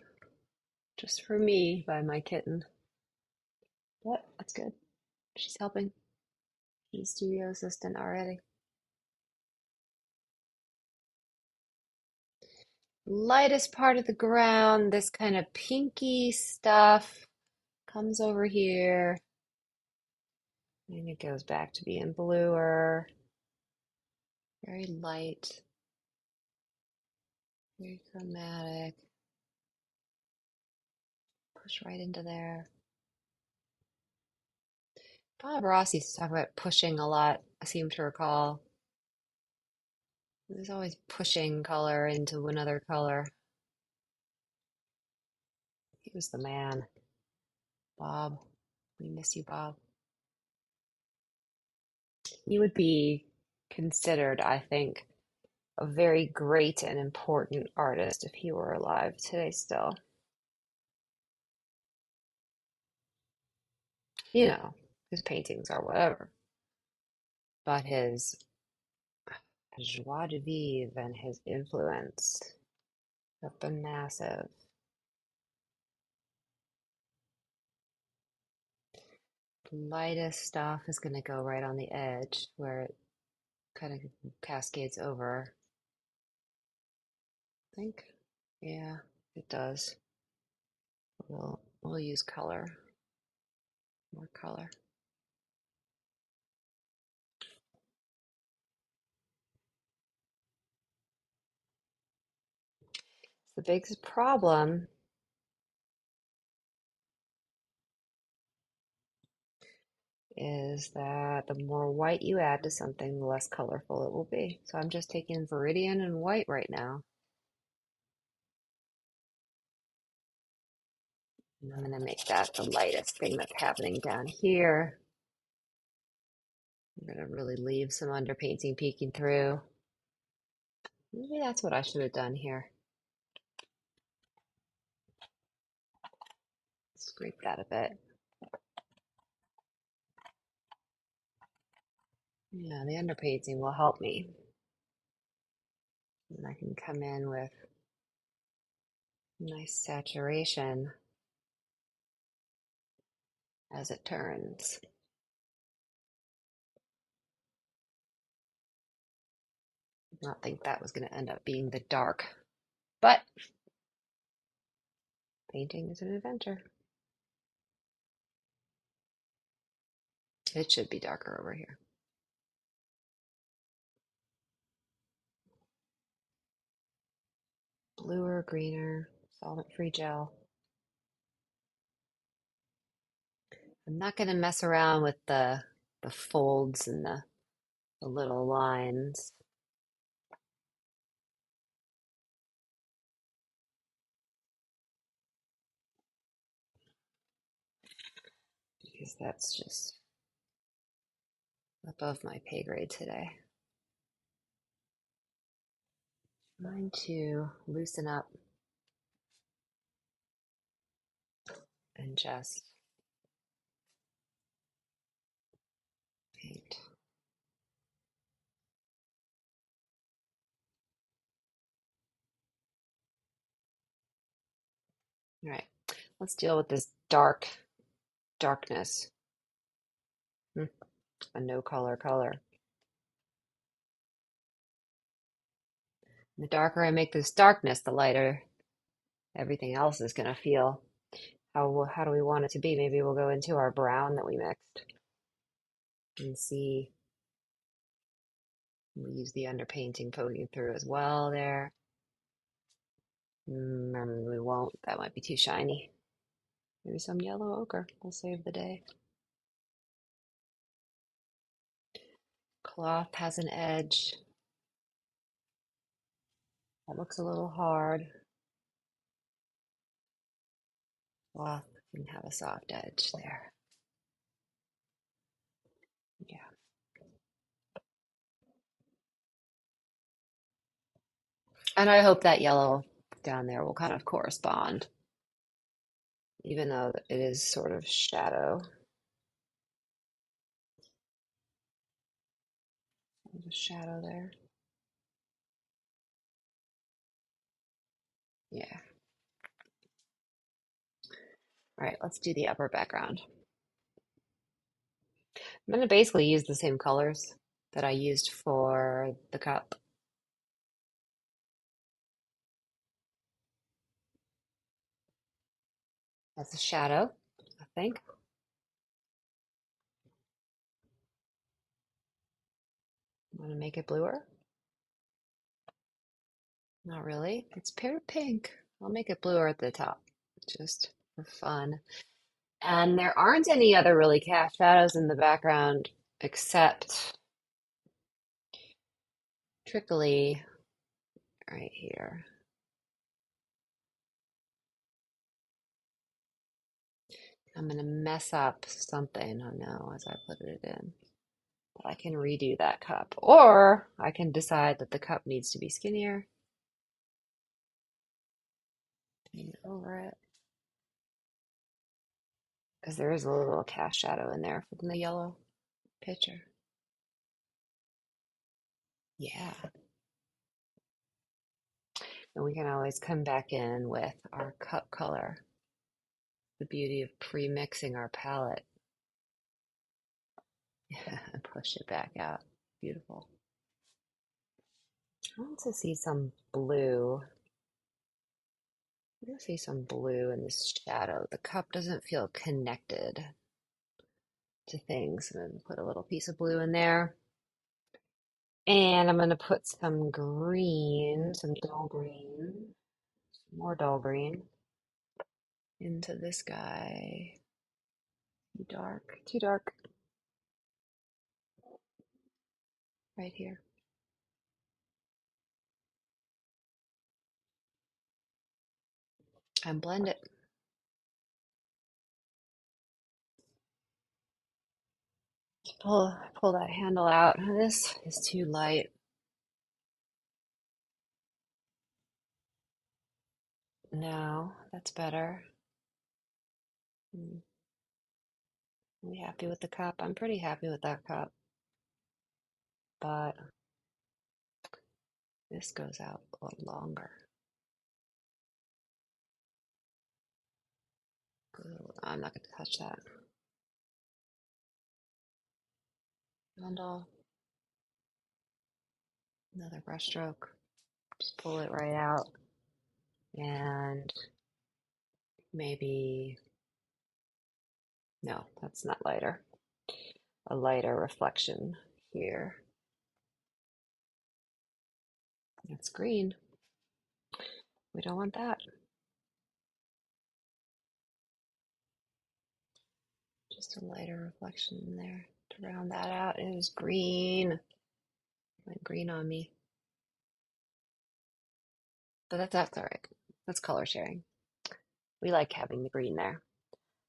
just for me by my kitten. But that's good. She's helping. She's a studio assistant already. Lightest part of the ground, this kind of pinky stuff comes over here, and it goes back to being bluer, very light, very chromatic. Push right into there. Bob Ross used to talk about pushing a lot, I seem to recall. There's always pushing color into another color. He was the man. Bob. We miss you, Bob. He would be considered, I think, a very great and important artist if he were alive today still. You know, his paintings are whatever. But his joie de vivre and his influence have been massive. The lightest stuff is going to go right on the edge where it kind of cascades over. I think, yeah, it does. We'll use color, more color. The biggest problem is that the more white you add to something, the less colorful it will be. So I'm just taking Viridian and white right now. And I'm going to make that the lightest thing that's happening down here. I'm going to really leave some underpainting peeking through. Maybe that's what I should have done here. Scrape that a bit. Yeah, the underpainting will help me. And I can come in with nice saturation as it turns. Did not think that was going to end up being the dark, but painting is an adventure. It should be darker over here. Bluer, greener, solvent-free gel. I'm not going to mess around with the folds and the little lines. Because that's just above my pay grade today. Trying to loosen up and just paint. All right, let's deal with this darkness. A no color color. The darker I make this darkness, the lighter everything else is going to feel. How do we want it to be? Maybe we'll go into our brown that we mixed and see. We'll use the underpainting poking through as well there. We won't. That might be too shiny. Maybe some yellow ochre will save the day. Cloth has an edge. That looks a little hard. Cloth can have a soft edge there. Yeah. And I hope that yellow down there will kind of correspond, even though it is sort of shadow. There's a shadow there. Yeah. All right, let's do the upper background. I'm going to basically use the same colors that I used for the cup. As a shadow, a think. Want to make it bluer? Not really. It's pure pink. I'll make it bluer at the top, just for fun. And there aren't any other really cast shadows in the background except trickly right here. I'm going to mess up something, I know, as I put it in. But I can redo that cup. Or I can decide that the cup needs to be skinnier. Paint over it. Because there is a little cast shadow in there from the yellow picture. Yeah. And we can always come back in with our cup color. The beauty of pre-mixing our palette. And push it back out. Beautiful. I want to see some blue. I want to see some blue in this shadow. The cup doesn't feel connected to things. I'm going to put a little piece of blue in there. And I'm going to put some green, some dull green, more dull green into this guy. Too dark, too dark. Right here. And blend it. Pull that handle out. This is too light. No, that's better. Are we happy with the cup? I'm pretty happy with that cup, but this goes out a little longer. I'm not going to touch that. Handle. Another brush stroke. Just pull it right out. And maybe, no, that's not lighter. A lighter reflection here. It's green. We don't want that. Just a lighter reflection in there to round that out. It is green. It went green on me. But that's all right. That's color sharing. We like having the green there.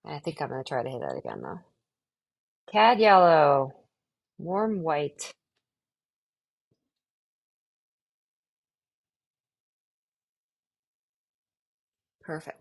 I think I'm going to try to hit that again though. Cad yellow. Warm white. Perfect.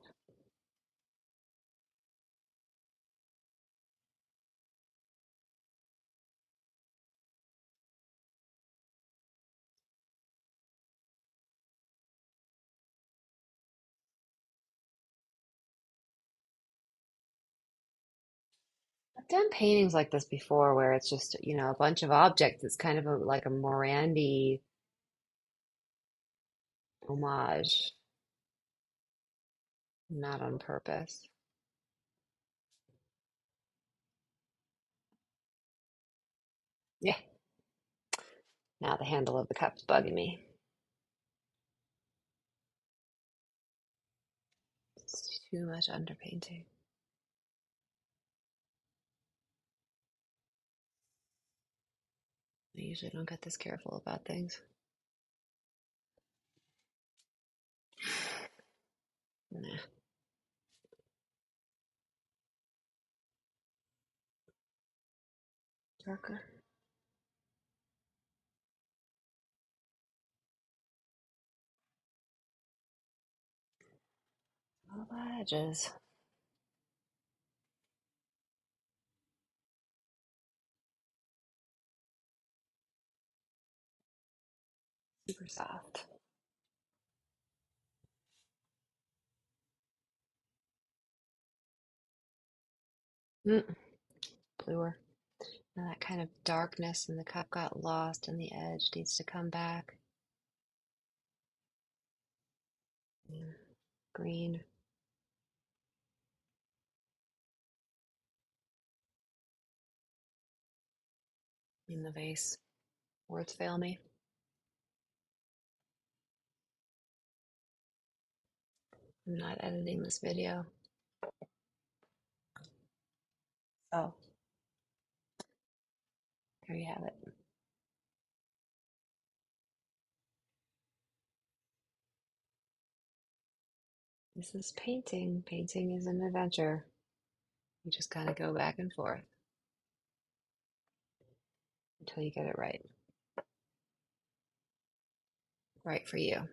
I've done paintings like this before where it's just, a bunch of objects. It's kind of like a Morandi homage, not on purpose. Yeah, now the handle of the cup's bugging me. It's too much underpainting. I usually don't get this careful about things. Nah. Darker. All the edges. Super soft. Mm, bluer. Now that kind of darkness in the cup got lost and the edge needs to come back. Yeah. Green. in the vase. Words fail me. I'm not editing this video. Oh, there you have it. This is painting. Painting is an adventure. You just kind of go back and forth until you get it right. Right for you.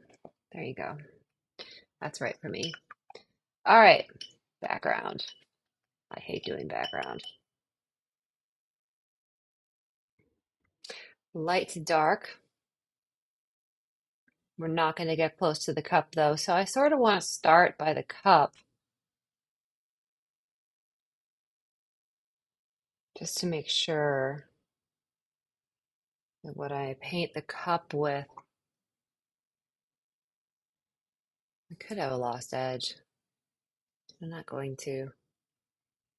There you go. That's right for me. All right, background. I hate doing background. Light to dark. We're not going to get close to the cup though, so I sort of want to start by the cup just to make sure that what I paint the cup with, I could have a lost edge. I'm not going to.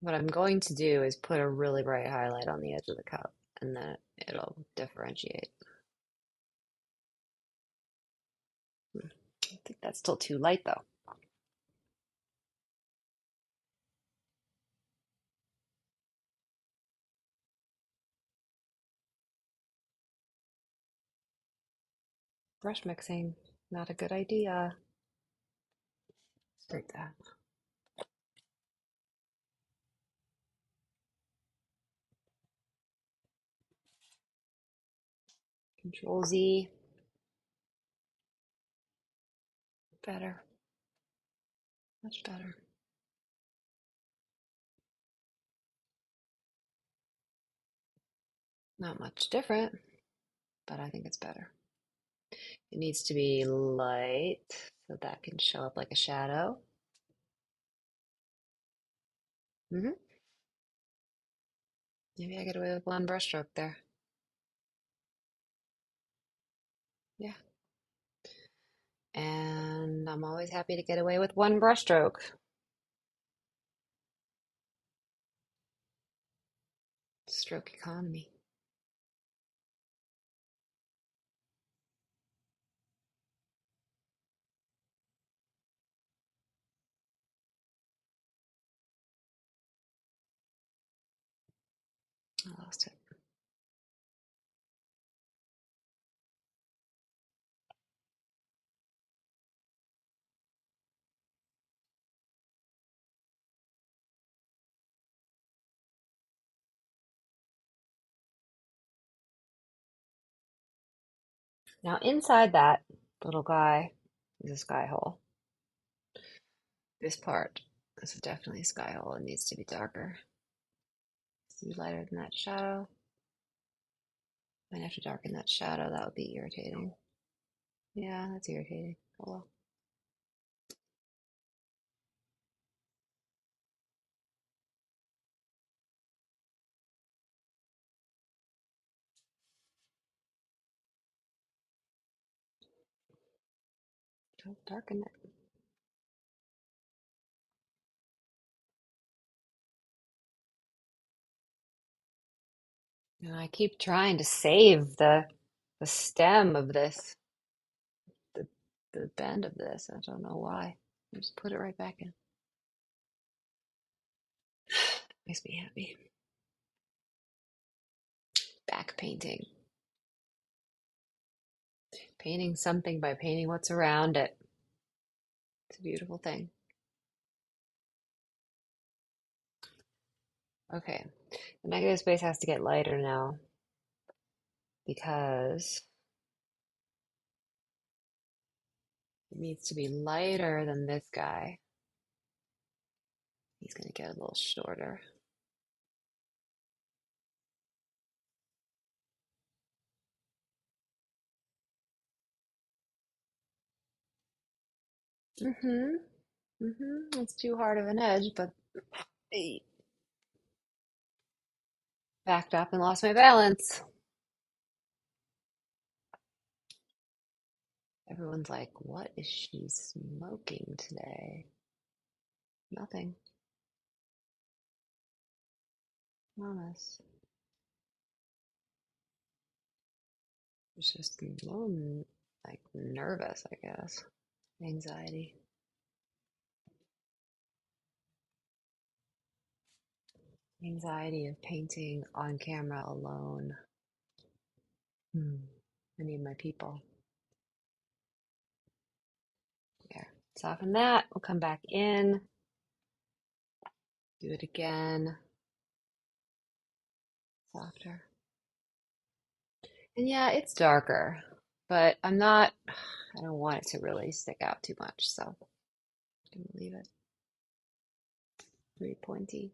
What I'm going to do is put a really bright highlight on the edge of the cup, and then it'll differentiate. I think that's still too light though. Brush mixing, not a good idea. Start that. Control Z. Better. Much better. Not much different, but I think it's better. It needs to be light so that can show up like a shadow. hmm Maybe I get away with one brushstroke there. Yeah. And I'm always happy to get away with one brushstroke. Stroke economy. I lost it. Now inside that little guy is a sky hole. This part, this is definitely a sky hole. It needs to be darker. Needs to be lighter than that shadow. Might have to darken that shadow. That would be irritating. Yeah, that's irritating. Oh well. Don't darken it. And I keep trying to save the stem of this, the the bend of this. I don't know why. I just put it right back in. Makes me happy. Back painting. Painting something by painting what's around it. It's a beautiful thing. Okay, the negative space has to get lighter now because it needs to be lighter than this guy. He's going to get a little shorter. Mm-hmm. Mm-hmm. It's too hard of an edge, but I backed up and lost my balance. Everyone's like, what is she smoking today? Nothing. Promise. It's just a little like nervous, I guess. Anxiety. Anxiety of painting on camera alone. I need my people. There. Soften that. We'll come back in. Do it again. Softer. And yeah, it's darker, but I don't want it to really stick out too much, so I'm gonna leave it pretty pointy.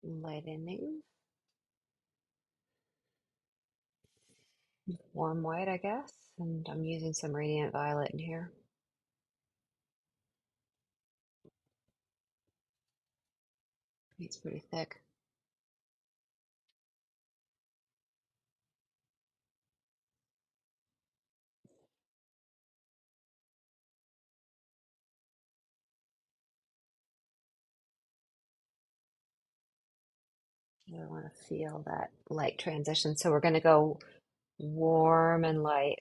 Lightening. Warm white, I guess. And I'm using some radiant violet in here. It's pretty thick. I want to feel that light transition. So we're going to go warm and light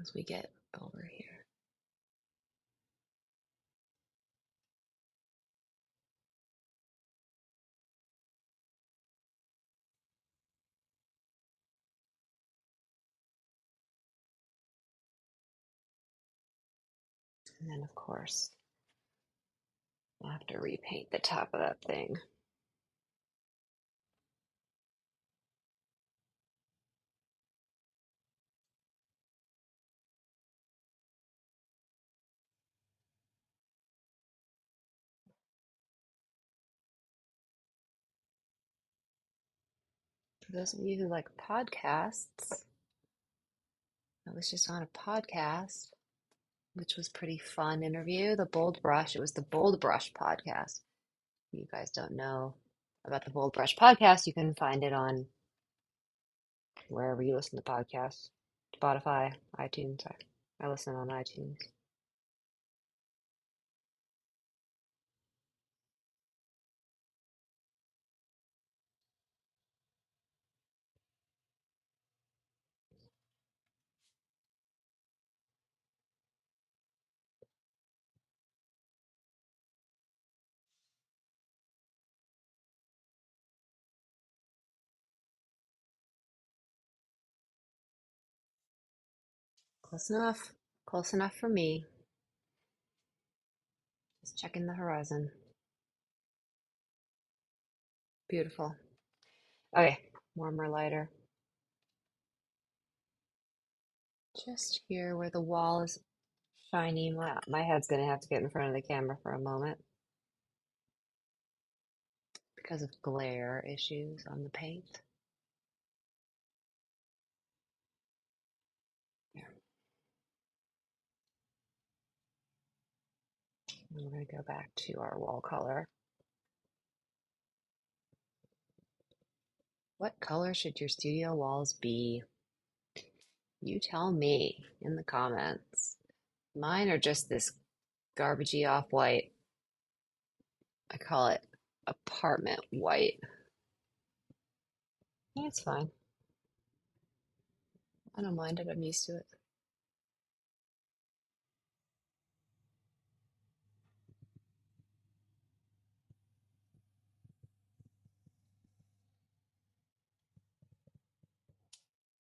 as we get over here. And then, of course, I have to repaint the top of that thing. For those of you who like podcasts, I was just on a podcast, which was pretty fun interview. The Bold Brush. It was the Bold Brush podcast. If you guys don't know about the Bold Brush podcast, you can find it on wherever you listen to podcasts. Spotify, iTunes. I listen on iTunes. Close enough. Close enough for me. Just checking the horizon. Beautiful. Okay, warmer, lighter. Just here where the wall is shiny. My head's gonna have to get in front of the camera for a moment because of glare issues on the paint. There. And we're gonna go back to our wall color. What color should your studio walls be? You tell me in the comments. Mine are just this garbagey off-white. I call it apartment white. It's fine. I don't mind it. I'm used to it.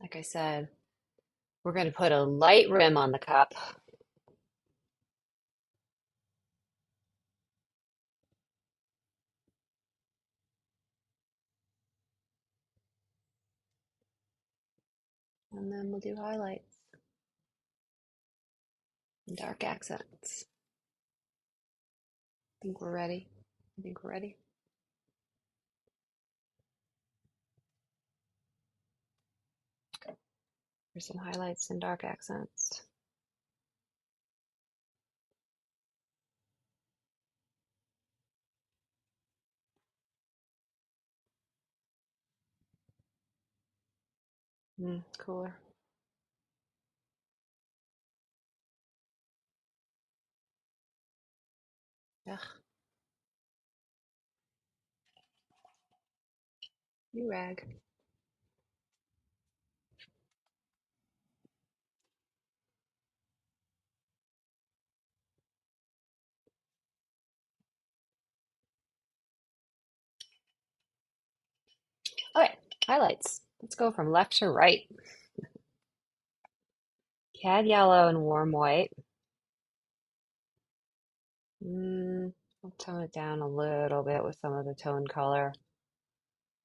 Like I said, we're going to put a light rim on the cup. And then we'll do highlights and dark accents. I think we're ready. I think we're ready. For some highlights and dark accents. Cooler. Ugh, you rag. Okay, highlights. Let's go from left to right. Cad yellow and warm white. I'll tone it down a little bit with some of the tone color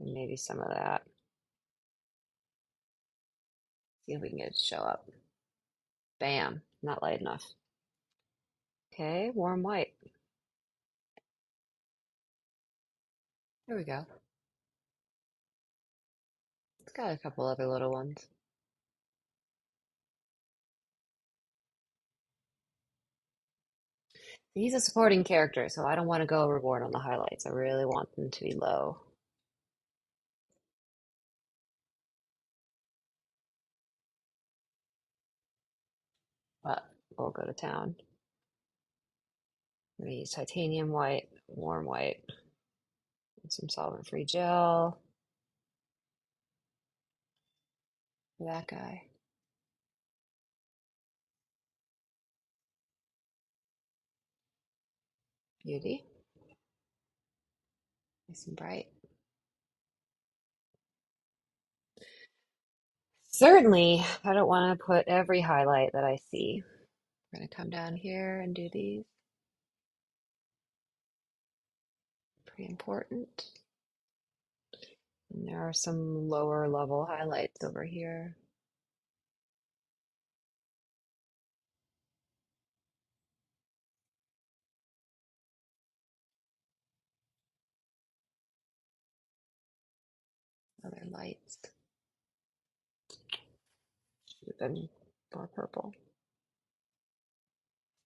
and maybe some of that. See if we can get it to show up. Bam, not light enough. Okay, warm white. There we go. It's got a couple other little ones. He's a supporting character, so I don't want to go overboard on the highlights. I really want them to be low. But we'll go to town. I'm going to use titanium white, warm white, and some solvent-free gel for that guy. Beauty. Nice and bright. Certainly, I don't want to put every highlight that I see. I'm going to come down here and do these. Pretty important. And there are some lower level highlights over here. Other lights. Should have been more purple.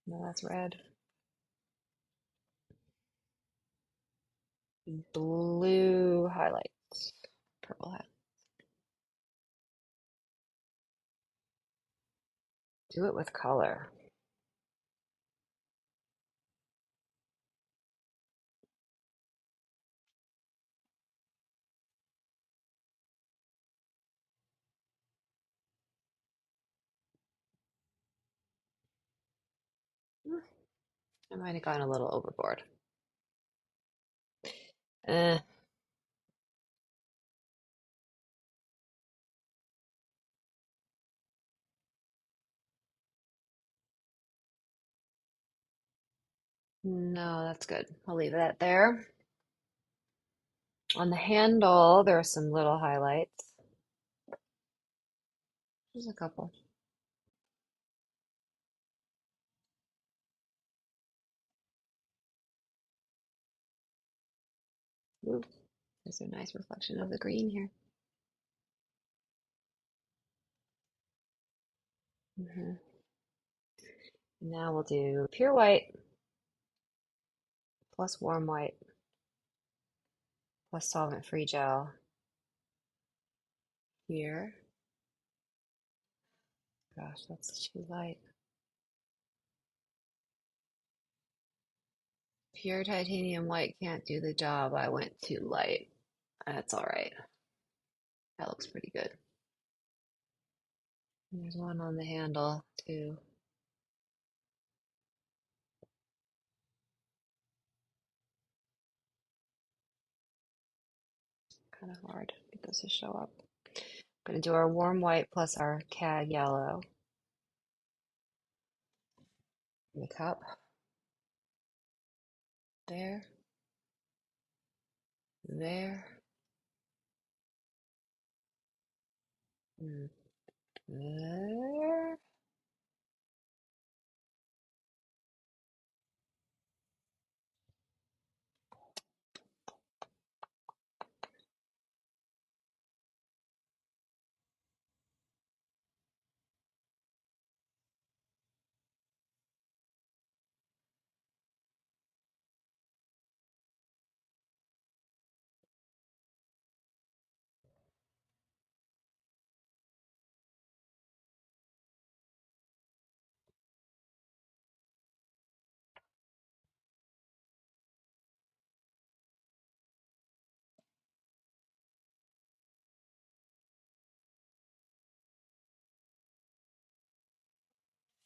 No, that's red. Blue highlights. Purple hat. Do it with color. I might have gone a little overboard. Eh, no, that's good. I'll leave that there. On the handle, there are some little highlights. There's a couple. Ooh, there's a nice reflection of the green here. Now we'll do pure white plus warm white plus solvent-free gel here. Gosh, that's too light. Pure titanium white can't do the job. I went too light. That's all right. That looks pretty good. And there's one on the handle too. Kind of hard to get this to show up. Going to do our warm white plus our cad yellow in the cup. There. There. There.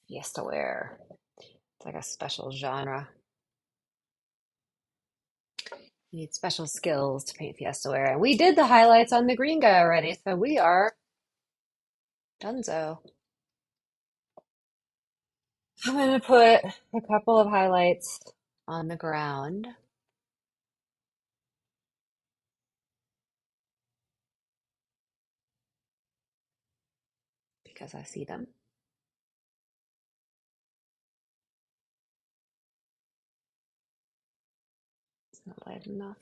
Fiesta wear. It's like a special genre. You need special skills to paint Fiesta wear. And we did the highlights on the green guy already, so we are donezo. I'm gonna put a couple of highlights on the ground because I see them. It's not light enough.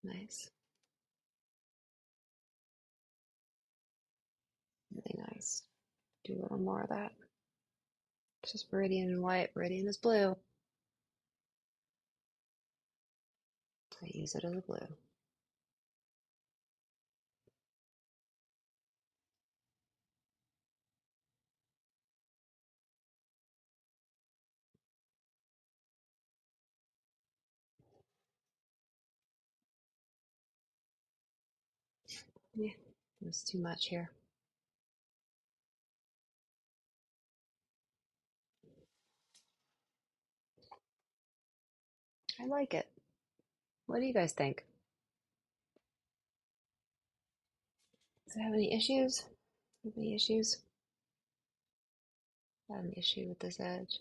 Nice. Really nice. Do a little more of that. It's just Viridian and white. Viridian is blue. So I use it as a blue. Yeah, there's too much here. I like it. What do you guys think? Does it have any issues? Any issues? I have an issue with this edge.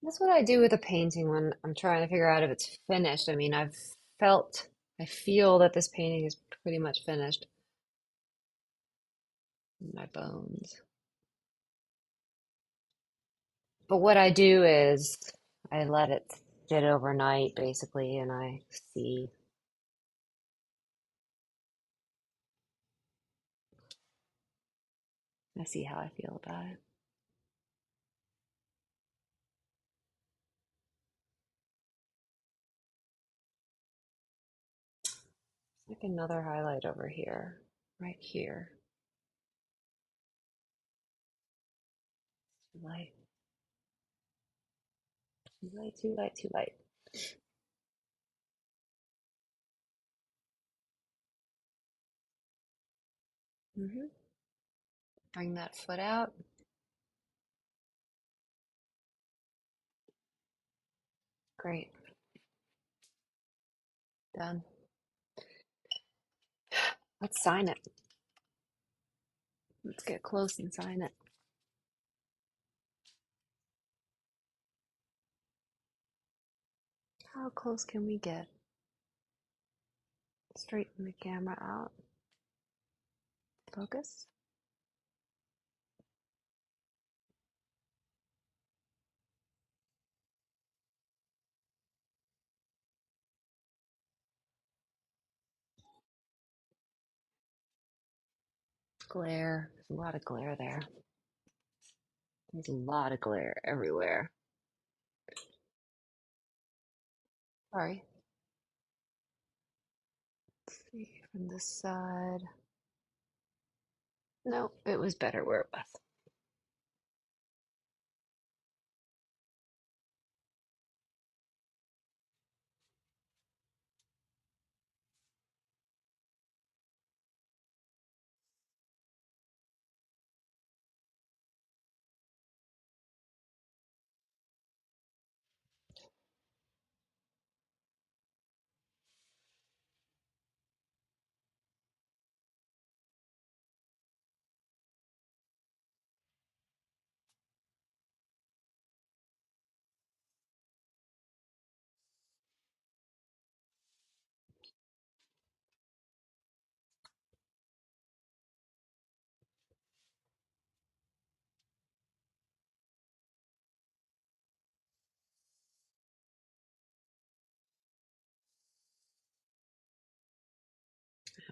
That's what I do with a painting when I'm trying to figure out if it's finished. I mean, I feel that this painting is pretty much finished in my bones. But what I do is I let it sit overnight basically, and I see how I feel about it. Like another highlight over here, right here. Too light, too light, too light, too light. hmm Bring that foot out. Great. Done. Let's sign it. Let's get close and sign it. How close can we get? Straighten the camera out. Focus. Glare. There's a lot of glare there. There's a lot of glare everywhere. Sorry. Let's see from this side. No, it was better where it was.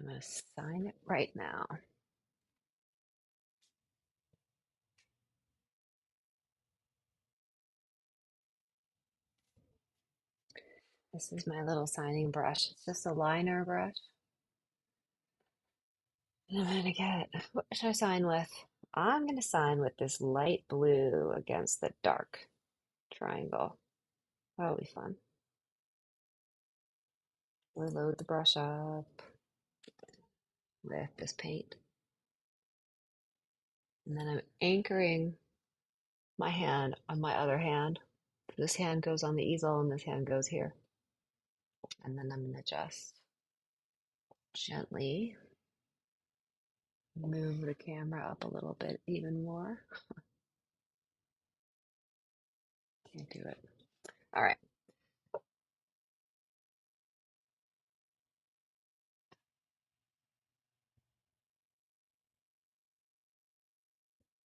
I'm going to sign it right now. This is my little signing brush. It's just a liner brush. And I'm going to get, what should I sign with? I'm going to sign with this light blue against the dark triangle. That'll be fun. We'll load the brush up with this paint. And then I'm anchoring my hand on my other hand. This hand goes on the easel and this hand goes here. And then I'm going to just gently move the camera up a little bit even more. Can't do it. All right.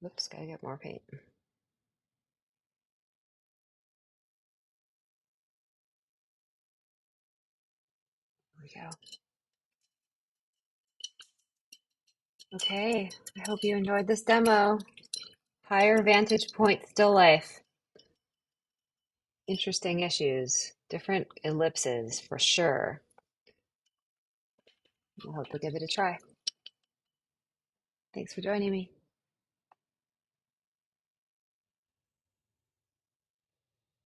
Whoops, gotta get more paint. There we go. Okay, I hope you enjoyed this demo. Higher vantage point still life. Interesting issues. Different ellipses for sure. I hope you'll give it a try. Thanks for joining me.